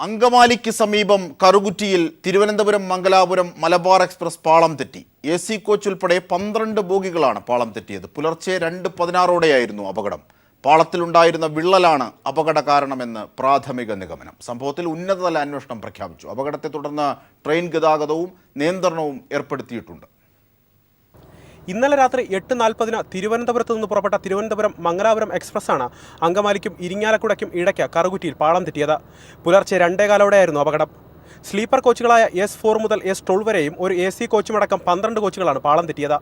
അങ്കമാലിക്ക് സമീപം കറുകുറ്റിയിൽ തിരുവനന്തപുരം മംഗലാപുരം മലബാർ എക്സ്പ്രസ് പാളം തെറ്റി. AC കോച്ച് ഉൾപ്പെടെ 12 ബോഗികളാണ് പാളം തെറ്റിയത്. പുലർച്ചെ 2:16 അപകടം. പാളത്തിലുണ്ടായിരുന്ന വിള്ളലാണ് അപകട കാരണമെന്ന് പ്രാഥമിക നിഗമനം. സംഭവത്തിൽ ഉന്നതതല അന്വേഷണം പ്രഖ്യാപിച്ചു. അപകടത്തെ തുടർന്ന് ട്രെയിൻ ഗതാഗതവും നിയന്ത്രണവും ഏർപ്പെടുത്തിയിട്ടുണ്ട്. ഇന്നലെ രാത്രി 8:40 തിരുവനന്തപുരത്ത് നിന്ന് പുറപ്പെട്ട തിരുവനന്തപുരം മംഗലാപുരം എക്സ്പ്രസ്സാണ് അങ്കമാലിക്കും ഇരിങ്ങാലക്കുടയ്ക്കും ഇടയ്ക്ക് കറുകുറ്റിയിൽ പാളം തെറ്റിയത്. പുലർച്ചെ 2:15 അപകടം. സ്ലീപ്പർ കോച്ചുകളായ S4 മുതൽ S12 വരെയും ഒരു AC കോച്ചുമടക്കം 12 കോച്ചുകളാണ് പാളം തെറ്റിയത്.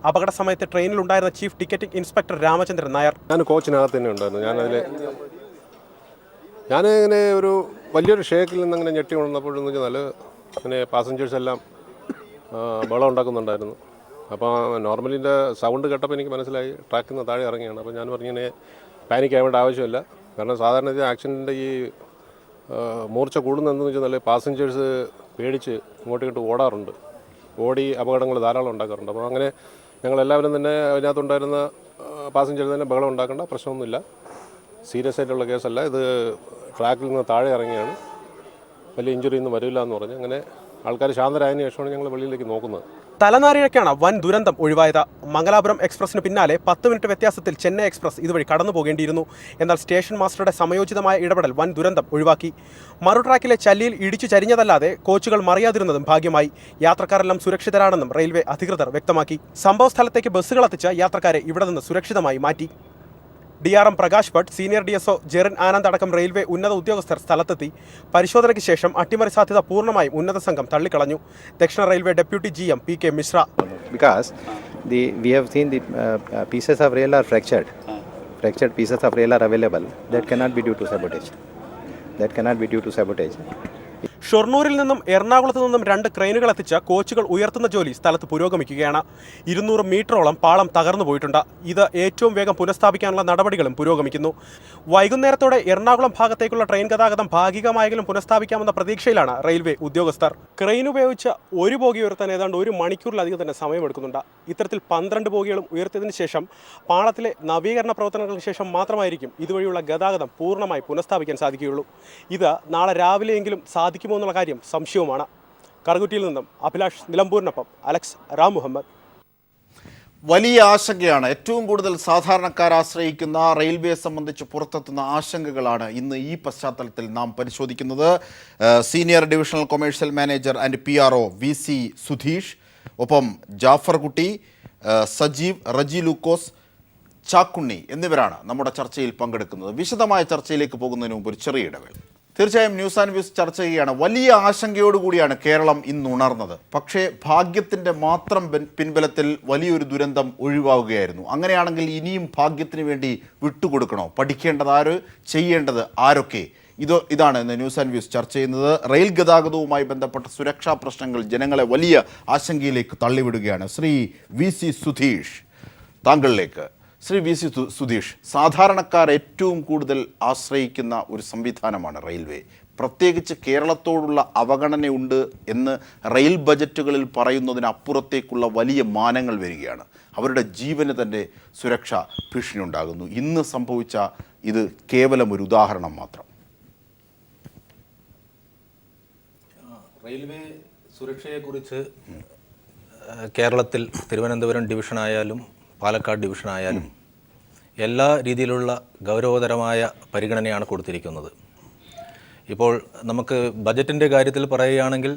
അപകട സമയത്ത് ട്രെയിനിലുണ്ടായിരുന്ന chief ticketing inspector Ramachandran Nair. ഞാൻ കോച്ചിനകത്ത് തന്നെ ഉണ്ടായിരുന്നു. ഞാനിങ്ങനെ ഒരു വലിയൊരു ഷേക്കിൽ നിന്ന് അങ്ങനെ ഞെട്ടി കൊണ്ടപ്പോഴെന്ന് വെച്ചാൽ അങ്ങനെ പാസഞ്ചേഴ്സ് എല്ലാം ബഹളം ഉണ്ടാക്കുന്നുണ്ടായിരുന്നു. അപ്പോൾ നോർമലിൻ്റെ സൗണ്ട് കേട്ടപ്പോൾ എനിക്ക് മനസ്സിലായി ട്രാക്കിൽ നിന്ന് താഴെ ഇറങ്ങിയാണ്. അപ്പോൾ ഞാൻ പറഞ്ഞിങ്ങനെ പാനിക് ആവേണ്ട ആവശ്യമില്ല. കാരണം സാധാരണ ഇത് ആക്സിഡൻറ്റിൻ്റെ ഈ മൂർച്ച കൂടുന്നതെന്ന് വെച്ചാൽ പാസഞ്ചേഴ്സ് പേടിച്ച് ഇങ്ങോട്ട് ഓടാറുണ്ട്. ഓടി അപകടങ്ങൾ ധാരാളം ഉണ്ടാക്കാറുണ്ട്. അപ്പോൾ അങ്ങനെ ഞങ്ങളെല്ലാവരും തന്നെ അതിനകത്തുണ്ടായിരുന്ന പാസഞ്ചേഴ്സ് തന്നെ ബഹളം ഉണ്ടാക്കേണ്ട പ്രശ്നമൊന്നുമില്ല. സീരിയസ് ആയിട്ടുള്ള കേസല്ല. ഇത് ട്രാക്കിൽ നിന്ന് താഴെ ഇറങ്ങിയാണ്. വലിയ ഇഞ്ചുറി ഒന്നും വരില്ല എന്ന് പറഞ്ഞ് അങ്ങനെ ആൾക്കാർ ശാന്തരായതിനു ശേഷമാണ് ഞങ്ങൾ വെളിയിലേക്ക് നോക്കുന്നത്. തലനാരിഴയ്ക്കാണ് വൻ ദുരന്തം ഒഴിവായത്. മംഗലാപുരം എക്സ്പ്രസിന് പിന്നാലെ 10 മിനിറ്റ് വ്യത്യാസത്തിൽ ചെന്നൈ എക്സ്പ്രസ് ഇതുവഴി കടന്നു പോകേണ്ടിയിരുന്നു. എന്നാൽ സ്റ്റേഷൻ മാസ്റ്ററുടെ സമയോചിതമായ ഇടപെടൽ വൻ ദുരന്തം ഒഴിവാക്കി. മറുട്രാക്കിലെ ചല്ലിയിൽ ഇടിച്ചു ചരിഞ്ഞതല്ലാതെ കോച്ചുകൾ മറിയാതിരുന്നതും ഭാഗ്യമായി. യാത്രക്കാരെല്ലാം സുരക്ഷിതരാണെന്നും റെയിൽവേ അധികൃതർ വ്യക്തമാക്കി. സംഭവ സ്ഥലത്തേക്ക് ബസ്സുകളെത്തിച്ച് യാത്രക്കാരെ ഇവിടെ നിന്ന് സുരക്ഷിതമായി മാറ്റി. DRM Prakash Bhat, senior DSO Jerin Anand അടക്കം റെയിൽവേ ഉന്നത ഉദ്യോഗസ്ഥർ സ്ഥലത്തെത്തി. പരിശോധനയ്ക്ക് ശേഷം അട്ടിമറി സാധ്യത പൂർണ്ണമായും ഉന്നത സംഘം തള്ളിക്കളഞ്ഞു. ദക്ഷിണ railway deputy GM PK Mishra. Because we have seen the pieces of rail are fractured pieces of rail are available. That cannot be due to sabotage. ഷൊർണൂരിൽ നിന്നും എറണാകുളത്ത് നിന്നും 2 ക്രെയിനുകൾ എത്തിച്ച കോച്ചുകൾ ഉയർത്തുന്ന ജോലി സ്ഥലത്ത് പുരോഗമിക്കുകയാണ്. 200 മീറ്ററോളം പാളം തകർന്നു പോയിട്ടുണ്ട്. ഇത് ഏറ്റവും വേഗം പുനഃസ്ഥാപിക്കാനുള്ള നടപടികളും പുരോഗമിക്കുന്നു. വൈകുന്നേരത്തോടെ എറണാകുളം ഭാഗത്തേക്കുള്ള ട്രെയിൻ ഗതാഗതം ഭാഗികമായെങ്കിലും പുനഃസ്ഥാപിക്കാമെന്ന പ്രതീക്ഷയിലാണ് റെയിൽവേ ഉദ്യോഗസ്ഥർ. ക്രെയിൻ ഉപയോഗിച്ച് ഒരു ബോഗി ഉയർത്താൻ ഏതാണ്ട് 1 മണിക്കൂറിലധികം തന്നെ സമയമെടുക്കുന്നുണ്ട്. ഇത്തരത്തിൽ 12 ബോഗികളും ഉയർത്തിയതിനു ശേഷം പാളത്തിലെ നവീകരണ പ്രവർത്തനങ്ങൾക്ക് ശേഷം മാത്രമായിരിക്കും ഇതുവഴിയുള്ള ഗതാഗതം പൂർണ്ണമായി പുനഃസ്ഥാപിക്കാൻ സാധിക്കുകയുള്ളൂ. ഇത് നാളെ രാവിലെയെങ്കിലും സാധിക്കുമോ എന്നുള്ള കാര്യം സംശയവുമാണ്. കറുകുറ്റിയിൽ നിന്നും അഭിലാഷ് നിലമ്പൂരിനൊപ്പം അലക്സ് റാം മുഹമ്മദ്. വലിയ ആശങ്കയാണ്. ഏറ്റവും കൂടുതൽ സാധാരണക്കാർ ആശ്രയിക്കുന്ന റെയിൽവേയെ സംബന്ധിച്ച് പുറത്തെത്തുന്ന ആശങ്കകളാണ് ഇന്ന് ഈ പശ്ചാത്തലത്തിൽ നാം പരിശോധിക്കുന്നത്. Senior divisional commercial manager and PRO VC Sudheesh, ഒപ്പം ജാഫർ കുട്ടി, സജീവ്, റജി ലൂക്കോസ്, ചാക്കുണ്ണി എന്നിവരാണ് നമ്മുടെ ചർച്ചയിൽ പങ്കെടുക്കുന്നത്. വിശദമായ ചർച്ചയിലേക്ക് പോകുന്നതിന് മുമ്പ് ഒരു ചെറിയ ഇടവേള. തീർച്ചയായും ന്യൂസ് ആൻഡ് വ്യൂസ് ചർച്ച ചെയ്യുകയാണ്. വലിയ ആശങ്കയോടുകൂടിയാണ് കേരളം ഇന്ന് ഉണർന്നത്. പക്ഷേ ഭാഗ്യത്തിൻ്റെ മാത്രം പിൻബലത്തിൽ വലിയൊരു ദുരന്തം ഒഴിവാവുകയായിരുന്നു. അങ്ങനെയാണെങ്കിൽ ഇനിയും ഭാഗ്യത്തിന് വേണ്ടി വിട്ടുകൊടുക്കണോ? പഠിക്കേണ്ടത് ആര്? ചെയ്യേണ്ടത് ആരൊക്കെ? ഇതാണ് ഇന്ന് ന്യൂസ് ആൻഡ് വ്യൂസ് ചർച്ച ചെയ്യുന്നത്. റെയിൽ ഗതാഗതവുമായി ബന്ധപ്പെട്ട സുരക്ഷാ പ്രശ്നങ്ങൾ ജനങ്ങളെ വലിയ ആശങ്കയിലേക്ക് തള്ളിവിടുകയാണ്. ശ്രീ VC സുധീഷ്, താങ്കളിലേക്ക്. ശ്രീ VC സുധീഷ്, സാധാരണക്കാർ ഏറ്റവും കൂടുതൽ ആശ്രയിക്കുന്ന ഒരു സംവിധാനമാണ് റെയിൽവേ. പ്രത്യേകിച്ച് കേരളത്തോടുള്ള അവഗണനയുണ്ട് എന്ന് റെയിൽ ബജറ്റുകളിൽ പറയുന്നതിനപ്പുറത്തേക്കുള്ള വലിയ മാനങ്ങൾ വരികയാണ്. അവരുടെ ജീവന് തന്നെ സുരക്ഷാ ഭീഷണി ഉണ്ടാകുന്നു. ഇന്ന് സംഭവിച്ച ഇത് കേവലം ഒരു ഉദാഹരണം മാത്രം. റെയിൽവേ സുരക്ഷയെക്കുറിച്ച് കേരളത്തിൽ തിരുവനന്തപുരം ഡിവിഷനായാലും പാലക്കാട് ഡിവിഷനായാലും എല്ലാ രീതിയിലുള്ള ഗൗരവതരമായ പരിഗണനയാണ് കൊടുത്തിരിക്കുന്നത്. ഇപ്പോൾ നമുക്ക് ബജറ്റിൻ്റെ കാര്യത്തിൽ പറയുകയാണെങ്കിൽ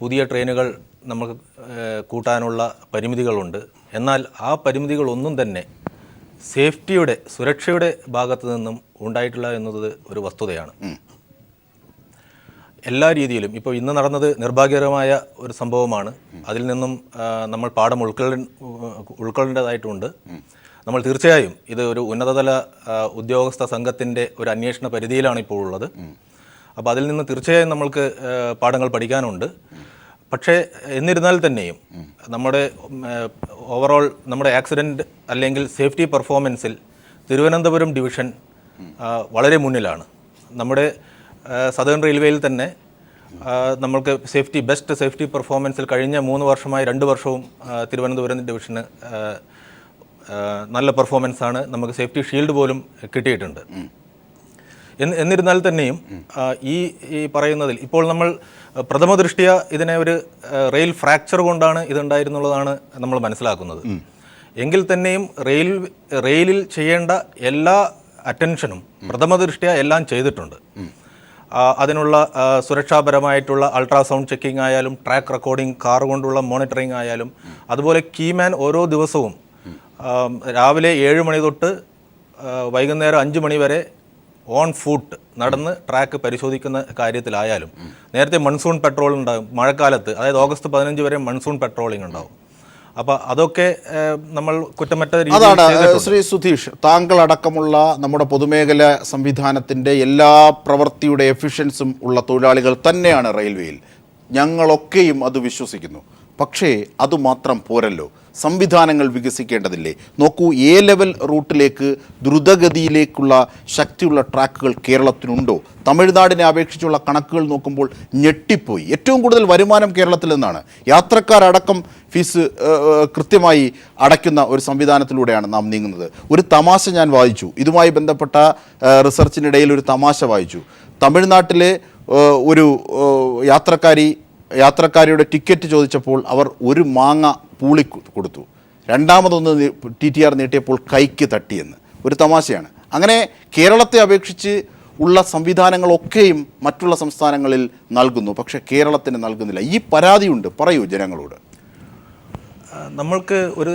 പുതിയ ട്രെയിനുകൾ നമുക്ക് കൂട്ടാനുള്ള പരിമിതികളുണ്ട്. എന്നാൽ ആ പരിമിതികളൊന്നും തന്നെ സുരക്ഷയുടെ ഭാഗത്തു നിന്നും ഉണ്ടായിട്ടില്ല എന്നത് ഒരു വസ്തുതയാണ്. എല്ലാ രീതിയിലും ഇപ്പോൾ ഇന്ന് നടന്നത് നിർഭാഗ്യകരമായ ഒരു സംഭവമാണ്. അതിൽ നിന്നും നമ്മൾ പാഠം ഉൾക്കൊള്ളേണ്ടതായിട്ടുണ്ട്. നമ്മൾ തീർച്ചയായും ഇത് ഒരു ഉന്നതതല ഉദ്യോഗസ്ഥ സംഘത്തിൻ്റെ ഒരു അന്വേഷണ പരിധിയിലാണ് ഇപ്പോൾ ഉള്ളത്. അപ്പോൾ അതിൽ നിന്ന് തീർച്ചയായും നമ്മൾക്ക് പാഠങ്ങൾ പഠിക്കാനുണ്ട്. പക്ഷേ എന്നിരുന്നാൽ തന്നെയും നമ്മുടെ ഓവറോൾ നമ്മുടെ ആക്സിഡൻറ്റ് അല്ലെങ്കിൽ സേഫ്റ്റി പെർഫോമൻസിൽ തിരുവനന്തപുരം ഡിവിഷൻ വളരെ മുന്നിലാണ്. നമ്മുടെ സദേൺ റെയിൽവേയിൽ തന്നെ നമ്മൾക്ക് ബെസ്റ്റ് സേഫ്റ്റി പെർഫോമൻസിൽ കഴിഞ്ഞ 3 വർഷമായി 2 വർഷവും തിരുവനന്തപുരം ഡിവിഷന് നല്ല പെർഫോമൻസാണ്. നമുക്ക് സേഫ്റ്റി ഷീൽഡ് പോലും കിട്ടിയിട്ടുണ്ട്. എന്നിരുന്നാൽ തന്നെയും ഈ പറയുന്നതിൽ ഇപ്പോൾ നമ്മൾ പ്രഥമ ദൃഷ്ട്യാ ഇതിനെ ഒരു റെയിൽ ഫ്രാക്ചർ കൊണ്ടാണ് ഇതുണ്ടായിരുന്നുള്ളതാണ് നമ്മൾ മനസ്സിലാക്കുന്നത്. എങ്കിൽ തന്നെയും റെയിലിൽ ചെയ്യേണ്ട എല്ലാ അറ്റൻഷനും പ്രഥമ ദൃഷ്ട്യാ എല്ലാം ചെയ്തിട്ടുണ്ട്. അതിനുള്ള സുരക്ഷാപരമായിട്ടുള്ള അൾട്രാസൗണ്ട് ചെക്കിംഗ് ആയാലും ട്രാക്ക് റെക്കോർഡിംഗ്, കാർ കൊണ്ടുള്ള മോണിറ്ററിംഗ് ആയാലും, അതുപോലെ കീമാൻ ഓരോ ദിവസവും രാവിലെ 7 മണി തൊട്ട് വൈകുന്നേരം 5 മണി വരെ ഓൺ ഫുട്ട് നടന്ന് ട്രാക്ക് പരിശോധിക്കുന്ന കാര്യത്തിലായാലും, നേരത്തെ മൺസൂൺ പെട്രോൾ ഉണ്ടാകും മഴക്കാലത്ത്, അതായത് ഓഗസ്റ്റ് 15 വരെ മൺസൂൺ പെട്രോളിംഗ് ഉണ്ടാവും. അപ്പോൾ അതൊക്കെ നമ്മൾ കുറ്റമറ്റ അതാണ് ശ്രീ സുധീഷ്, താങ്കൾ അടക്കമുള്ള നമ്മുടെ പൊതുമേഖല സംവിധാനത്തിൻ്റെ എല്ലാ പ്രവൃത്തിയുടെ എഫിഷ്യൻസും ഉള്ള തൊഴിലാളികൾ തന്നെയാണ് റെയിൽവേയിൽ. ഞങ്ങളൊക്കെയും അത് വിശ്വസിക്കുന്നു. പക്ഷേ അതുമാത്രം പോരല്ലോ, സംവിധാനങ്ങൾ വികസിക്കേണ്ടതില്ലേ? നോക്കൂ, എ ലെവൽ റൂട്ടിലേക്ക് ദ്രുതഗതിയിലേക്കുള്ള ശക്തിയുള്ള ട്രാക്കുകൾ കേരളത്തിനുണ്ടോ? തമിഴ്നാടിനെ അപേക്ഷിച്ചുള്ള കണക്കുകൾ നോക്കുമ്പോൾ ഞെട്ടിപ്പോയി. ഏറ്റവും കൂടുതൽ വരുമാനം കേരളത്തിൽ നിന്നാണ്. യാത്രക്കാരടക്കം ഫീസ് കൃത്യമായി അടയ്ക്കുന്ന ഒരു സംവിധാനത്തിലൂടെയാണ് നാം നീങ്ങുന്നത്. ഒരു തമാശ ഞാൻ വായിച്ചു, ഇതുമായി ബന്ധപ്പെട്ട റിസർച്ചിനിടയിൽ ഒരു തമാശ വായിച്ചു. തമിഴ്നാട്ടിലെ ഒരു യാത്രക്കാരിയുടെ ടിക്കറ്റ് ചോദിച്ചപ്പോൾ അവർ ഒരു മാങ്ങ പൂളി കൊടുത്തു, രണ്ടാമതൊന്ന് TTR നീട്ടിയപ്പോൾ കൈക്ക് തട്ടിയെന്ന്. ഒരു തമാശയാണ്. അങ്ങനെ കേരളത്തെ അപേക്ഷിച്ച് ഉള്ള സംവിധാനങ്ങളൊക്കെയും മറ്റുള്ള സംസ്ഥാനങ്ങളിൽ നൽകുന്നു, പക്ഷേ കേരളത്തിന് നൽകുന്നില്ല. ഈ പരാതിയുണ്ട്, പറയൂ ജനങ്ങളോട്. നമ്മൾക്ക് ഒരു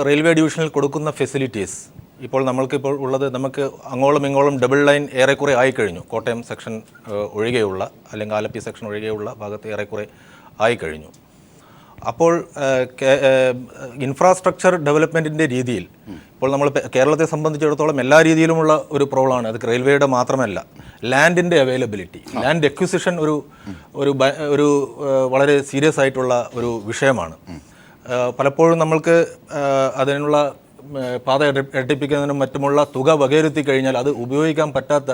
റെയിൽവേ ഡിവിഷനിൽ കൊടുക്കുന്ന ഫെസിലിറ്റീസ് ഇപ്പോൾ നമ്മൾക്കിപ്പോൾ ഉള്ളത്, നമുക്ക് അങ്ങോളം ഇങ്ങോളം ഡബിൾ ലൈൻ ഏറെക്കുറെ ആയിക്കഴിഞ്ഞു. കോട്ടയം സെക്ഷൻ ഒഴികെയുള്ള, അല്ലെങ്കിൽ ആലപ്പി സെക്ഷൻ ഒഴികെയുള്ള ഭാഗത്ത് ഏറെക്കുറെ ആയിക്കഴിഞ്ഞു. അപ്പോൾ ഇൻഫ്രാസ്ട്രക്ചർ ഡെവലപ്മെൻറ്റിൻ്റെ രീതിയിൽ ഇപ്പോൾ നമ്മൾ കേരളത്തെ സംബന്ധിച്ചിടത്തോളം എല്ലാ രീതിയിലുമുള്ള ഒരു പ്രോബ്ലമാണ്. അത് റെയിൽവേയുടെ മാത്രമല്ല, ലാൻഡിൻ്റെ അവൈലബിലിറ്റി, ലാൻഡ് എക്വിസിഷൻ ഒരു വളരെ സീരിയസ് ആയിട്ടുള്ള ഒരു വിഷയമാണ്. പലപ്പോഴും നമ്മൾക്ക് അതിനുള്ള പാത ഇരട്ടിപ്പിക്കുന്നതിനും മറ്റുമുള്ള തുക വകയിരുത്തി കഴിഞ്ഞാൽ അത് ഉപയോഗിക്കാൻ പറ്റാത്ത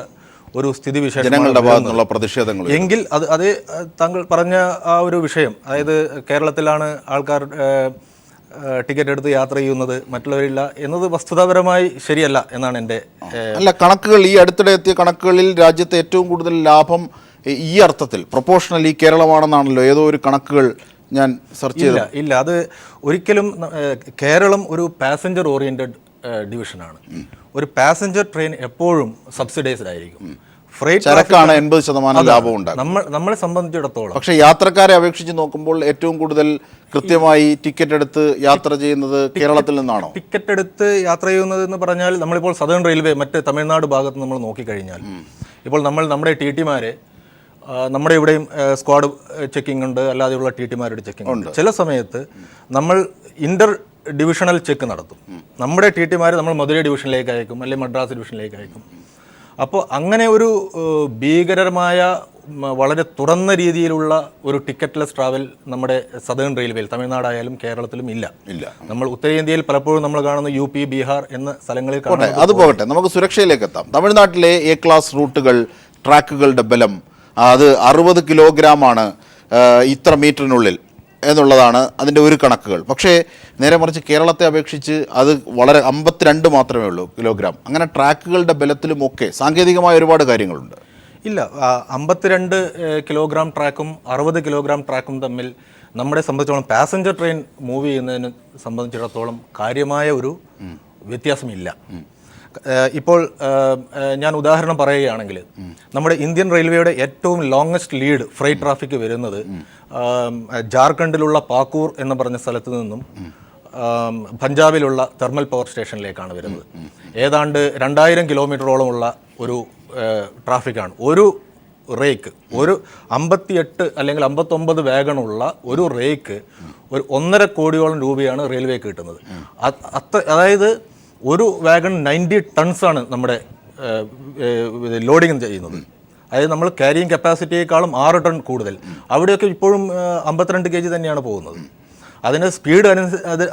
ഒരു സ്ഥിതിവിശേഷം ജനങ്ങളുടെ ഭാഗത്തുനിന്നുള്ള പ്രതിഷേധങ്ങൾ എങ്കിൽ അത് താങ്കൾ പറഞ്ഞ ആ ഒരു വിഷയം, അതായത് കേരളത്തിലാണ് ആൾക്കാർ ടിക്കറ്റ് എടുത്ത് യാത്ര ചെയ്യുന്നത്, മറ്റുള്ളവരില്ല എന്നത് വസ്തുതാപരമായി ശരിയല്ല എന്നാണ് എൻ്റെ കണക്കുകൾ. ഈ അടുത്തിടെ എത്തിയ കണക്കുകളിൽ രാജ്യത്തെ ഏറ്റവും കൂടുതൽ ലാഭം ഈ അർത്ഥത്തിൽ പ്രൊപ്പോർഷണലി കേരളമാണെന്നാണല്ലോ ഏതോ ഒരു കണക്കുകൾ ഞാൻ സെർച്ച് ചെയ്തു. ഇല്ല, അത് ഒരിക്കലും കേരളം ഒരു പാസഞ്ചർ ഓറിയന്റഡ് ഡിവിഷനാണ്. ഒരു പാസഞ്ചർ ട്രെയിൻ എപ്പോഴും സബ്സിഡൈസ്ഡ് ആയിരിക്കും. ഫ്രൈറ്റ് ചരക്കാണ് 80% ലാഭം ഉണ്ടാകും നമ്മളെ സംബന്ധിച്ചിടത്തോളം. പക്ഷേ യാത്രക്കാരെ അപേക്ഷിച്ച് നോക്കുമ്പോൾ ഏറ്റവും കൂടുതൽ കൃത്യമായി ടിക്കറ്റ് എടുത്ത് യാത്ര ചെയ്യുന്നത് കേരളത്തിൽ നിന്നാണോ? ടിക്കറ്റ് എടുത്ത് യാത്ര ചെയ്യുന്നത് എന്ന് പറഞ്ഞാൽ നമ്മളിപ്പോൾ സദേൺ റെയിൽവേ മറ്റ് തമിഴ്നാട് ഭാഗത്ത് നമ്മൾ നോക്കിക്കഴിഞ്ഞാൽ ഇപ്പോൾ നമ്മുടെ TT-മാരെ നമ്മുടെ ഇവിടെയും സ്ക്വാഡ് ചെക്കിംഗ് ഉണ്ട്, അല്ലാതെയുള്ള TT-മാരുടെ ചെക്കിംഗ് ഉണ്ട്. ചില സമയത്ത് നമ്മൾ ഇന്റർ ഡിവിഷണൽ ചെക്ക് നടത്തും. നമ്മുടെ TT-മാരെ നമ്മൾ മധുരൈ ഡിവിഷനിലേക്ക് അയക്കും, അല്ലെങ്കിൽ മദ്രാസ് ഡിവിഷനിലേക്ക് അയക്കും. അപ്പോൾ അങ്ങനെ ഒരു ഭീകരമായ വളരെ തുറന്ന രീതിയിലുള്ള ഒരു ടിക്കറ്റ്ലെസ് ട്രാവൽ നമ്മുടെ സദേൺ റെയിൽവേയിൽ തമിഴ്നാടായാലും കേരളത്തിലും ഇല്ല. നമ്മൾ ഉത്തരേന്ത്യയിൽ പലപ്പോഴും നമ്മൾ കാണുന്ന UP, ബീഹാർ എന്ന സ്ഥലങ്ങളിൽ കാണുന്നത്. അത് പോകട്ടെ, നമുക്ക് സുരക്ഷയിലേക്ക് എത്താം. തമിഴ്നാട്ടിലെ A ക്ലാസ് റൂട്ടുകൾ, ട്രാക്കുകളുടെ ബലം അത് 60 കിലോഗ്രാമാണ് ഇത്ര മീറ്ററിനുള്ളിൽ എന്നുള്ളതാണ് അതിൻ്റെ ഒരു കണക്കുകൾ. പക്ഷേ നേരെ മറിച്ച് കേരളത്തെ അപേക്ഷിച്ച് അത് വളരെ 52 മാത്രമേ ഉള്ളൂ കിലോഗ്രാം. അങ്ങനെ ട്രാക്കുകളുടെ ബലത്തിലുമൊക്കെ സാങ്കേതികമായ ഒരുപാട് കാര്യങ്ങളുണ്ട്. ഇല്ല, 52 കിലോഗ്രാം ട്രാക്കും 60 കിലോഗ്രാം ട്രാക്കും തമ്മിൽ നമ്മളെ സംബന്ധിച്ചിടത്തോളം പാസഞ്ചർ ട്രെയിൻ മൂവ് ചെയ്യുന്നതിനെ സംബന്ധിച്ചിടത്തോളം കാര്യമായ ഒരു വ്യത്യാസമില്ല. ഇപ്പോൾ ഞാൻ ഉദാഹരണം പറയുകയാണെങ്കിൽ നമ്മുടെ ഇന്ത്യൻ റെയിൽവേയുടെ ഏറ്റവും ലോങ്ങസ്റ്റ് ലീഡ് ഫ്രൈറ്റ് ട്രാഫിക് വരുന്നത് ജാർഖണ്ഡിലുള്ള പാക്കൂർ എന്ന് പറഞ്ഞ സ്ഥലത്ത് നിന്നും പഞ്ചാബിലുള്ള തെർമൽ പവർ സ്റ്റേഷനിലേക്കാണ് വരുന്നത്. ഏതാണ്ട് 2000 കിലോമീറ്ററോളമുള്ള ഒരു ട്രാഫിക്കാണ്. ഒരു റേക്ക്, ഒരു 58 അല്ലെങ്കിൽ 59 വാഗണുള്ള ഒരു റേക്ക് ഒരു 1.5 കോടിയോളം രൂപയാണ് റെയിൽവേക്ക് കിട്ടുന്നത്. അതായത് ഒരു വാഗൺ 90 ടൺസാണ് നമ്മുടെ ലോഡിങ് ചെയ്യുന്നത്. അതായത് നമ്മൾ ക്യാരിയിങ് കപ്പാസിറ്റിയേക്കാളും 6 ടൺ കൂടുതൽ. അവിടെയൊക്കെ ഇപ്പോഴും 52 kg തന്നെയാണ് പോകുന്നത്. അതിന് സ്പീഡ്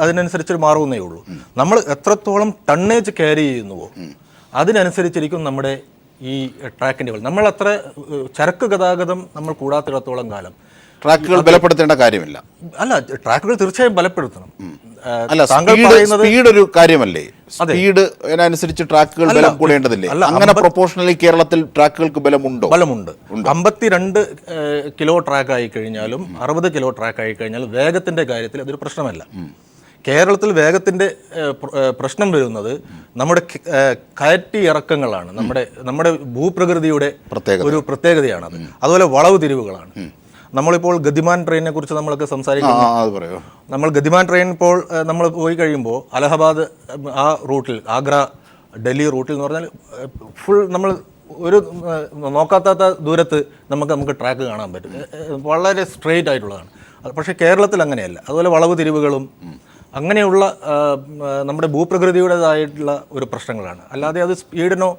അതിനനുസരിച്ച് മാറുന്നേ ഉള്ളൂ. നമ്മൾ എത്രത്തോളം ടണ്ണേജ് ക്യാരി ചെയ്യുന്നുവോ അതിനനുസരിച്ചിരിക്കും നമ്മുടെ ഈ ട്രാക്കിൻ്റെ നമ്മൾ അത്ര ചരക്ക് ഗതാഗതം നമ്മൾ കൂടാത്തിടത്തോളം കാലം ട്രാക്കുകൾ ബലപ്പെടുത്തേണ്ട കാര്യമില്ല. അല്ല, ട്രാക്കുകൾ തീർച്ചയായും ബലപ്പെടുത്തണം. അല്ല, താങ്കൾ പറയുന്നത് സ്പീഡ് ഒരു കാര്യമല്ലേ? സ്പീഡ് അനുസരിച്ച് ട്രാക്കുകൾ ബലം കൂടേണ്ടതില്ലേ? അങ്ങനെ പ്രൊപ്പോർഷണലി കേരളത്തിൽ ട്രാക്കുകൾക്ക് ബലമുണ്ടോ? ബലമുണ്ട്. 52 കിലോ ട്രാക്ക് ആയി കഴിഞ്ഞാലും 60 കിലോ ട്രാക്ക് ആയി കഴിഞ്ഞാലും വേഗത്തിന്റെ കാര്യത്തിൽ അതൊരു പ്രശ്നമല്ല. കേരളത്തിൽ വേഗത്തിന്റെ പ്രശ്നം വരുന്നത് നമ്മുടെ കയറ്റി ഇറക്കങ്ങളാണ്. നമ്മുടെ ഭൂപ്രകൃതിയുടെ ഒരു പ്രത്യേകതയാണത്. അതുപോലെ വളവ് തിരിവുകളാണ്. നമ്മളിപ്പോൾ ഗതിമാൻ ട്രെയിനിനെ കുറിച്ച് നമ്മളൊക്കെ സംസാരിക്കുന്നു. നമ്മൾ ഗതിമാൻ ട്രെയിൻ ഇപ്പോൾ നമ്മൾ പോയി കഴിയുമ്പോൾ അലഹബാദ് ആ റൂട്ടിൽ, ആഗ്ര ഡൽഹി റൂട്ടിൽ എന്ന് പറഞ്ഞാൽ ഫുൾ നമ്മൾ ഒരു നോക്കാത്ത ദൂരത്ത് നമുക്ക് ട്രാക്ക് കാണാൻ പറ്റും. വളരെ സ്ട്രെയിറ്റ് ആയിട്ടുള്ളതാണ്. പക്ഷേ കേരളത്തിൽ അങ്ങനെയല്ല. അതുപോലെ വളവ് തിരിവുകളും അങ്ങനെയുള്ള നമ്മുടെ ഭൂപ്രകൃതിയുടേതായിട്ടുള്ള ഒരു പ്രശ്നങ്ങളാണ്. അല്ലാതെ അത് സ്പീഡിനോ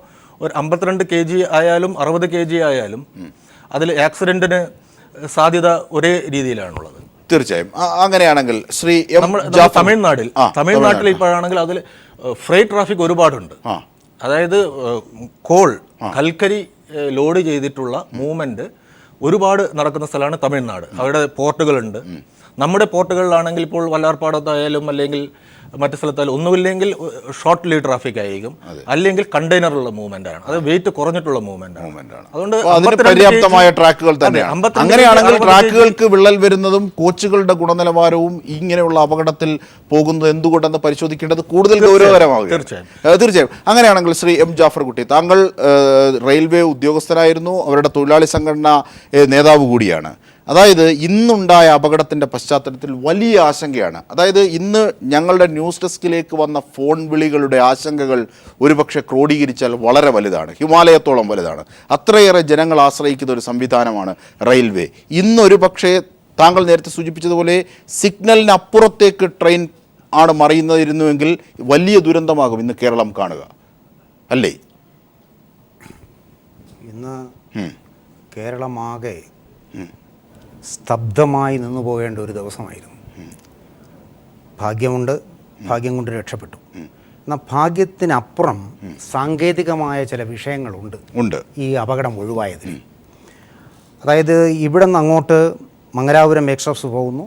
ഒരു 52 kg ആയാലും 60 kg ആയാലും അതിൽ ആക്സിഡൻറ്റിന് സാധ്യത ഒരേ രീതിയിലാണുള്ളത്. തീർച്ചയായും. അങ്ങനെയാണെങ്കിൽ ശ്രീ തമിഴ്നാട്ടിൽ ഇപ്പോഴാണെങ്കിൽ അതിൽ ഫ്രൈറ്റ് ട്രാഫിക് ഒരുപാടുണ്ട്. അതായത് കൽക്കരി ലോഡ് ചെയ്തിട്ടുള്ള മൂവ്മെൻറ്റ് ഒരുപാട് നടക്കുന്ന സ്ഥലമാണ് തമിഴ്നാട്. അവരുടെ പോർട്ടുകളുണ്ട്. നമ്മുടെ പോർട്ടുകളിലാണെങ്കിൽ ഇപ്പോൾ വല്ലാർപാടത്തായാലും അല്ലെങ്കിൽ മറ്റു സ്ഥലത്തായാലും ഒന്നുമില്ലെങ്കിൽ ഷോർട്ട് ലീഡ് ട്രാഫിക് ആയിരിക്കും, അല്ലെങ്കിൽ കണ്ടെയ്നറുള്ള മൂവ്മെന്റ് ആണ്. അത് വെയിറ്റ് കുറഞ്ഞിട്ടുള്ള മൂവ്മെന്റ് ആണ്. അതുകൊണ്ട് പര്യാപ്തമായ ട്രാക്കുകൾ തന്നെ. അങ്ങനെയാണെങ്കിൽ ട്രാക്കുകൾക്ക് വിള്ളൽ വരുന്നതും കോച്ചുകളുടെ ഗുണനിലവാരവും ഇങ്ങനെയുള്ള അപകടത്തിൽ പോകുന്നത് എന്തുകൊണ്ടെന്ന് പരിശോധിക്കേണ്ടത് കൂടുതൽ ഗൗരവകരമാകും. തീർച്ചയായും. അങ്ങനെയാണെങ്കിൽ ശ്രീ എം ജാഫർ കുട്ടി, താങ്കൾ റെയിൽവേ ഉദ്യോഗസ്ഥരായിരുന്നു, അവരുടെ തൊഴിലാളി സംഘടന നേതാവ് കൂടിയാണ്. അതായത് ഇന്നുണ്ടായ അപകടത്തിൻ്റെ പശ്ചാത്തലത്തിൽ വലിയ ആശങ്കയാണ്. അതായത് ഇന്ന് ഞങ്ങളുടെ ന്യൂസ് ഡെസ്കിലേക്ക് വന്ന ഫോൺ വിളികളുടെ ആശങ്കകൾ ഒരുപക്ഷെ ക്രോഡീകരിച്ചാൽ വളരെ വലുതാണ്, ഹിമാലയത്തോളം വലുതാണ്. അത്രയേറെ ജനങ്ങൾ ആശ്രയിക്കുന്ന ഒരു സംവിധാനമാണ് റെയിൽവേ. ഇന്നൊരു പക്ഷേ താങ്കൾ നേരത്തെ സൂചിപ്പിച്ചതുപോലെ സിഗ്നലിനപ്പുറത്തേക്ക് ട്രെയിൻ ആണ് മറിയുന്നതിരുന്നുവെങ്കിൽ വലിയ ദുരന്തമാകും ഇന്ന് കേരളം കാണുക, അല്ലേ? ഇന്ന് കേരളമാകെ സ്തബ്ധമായി നിന്നു പോകേണ്ട ഒരു ദിവസമായിരുന്നു. ഭാഗ്യം കൊണ്ട് രക്ഷപ്പെട്ടു. എന്നാൽ ഭാഗ്യത്തിനപ്പുറം സാങ്കേതികമായ ചില വിഷയങ്ങളുണ്ട് ഈ അപകടം ഒഴിവായതിൽ. അതായത് ഇവിടെ നിന്ന് അങ്ങോട്ട് മംഗലാപുരം എക്സ്പ്രസ് പോകുന്നു,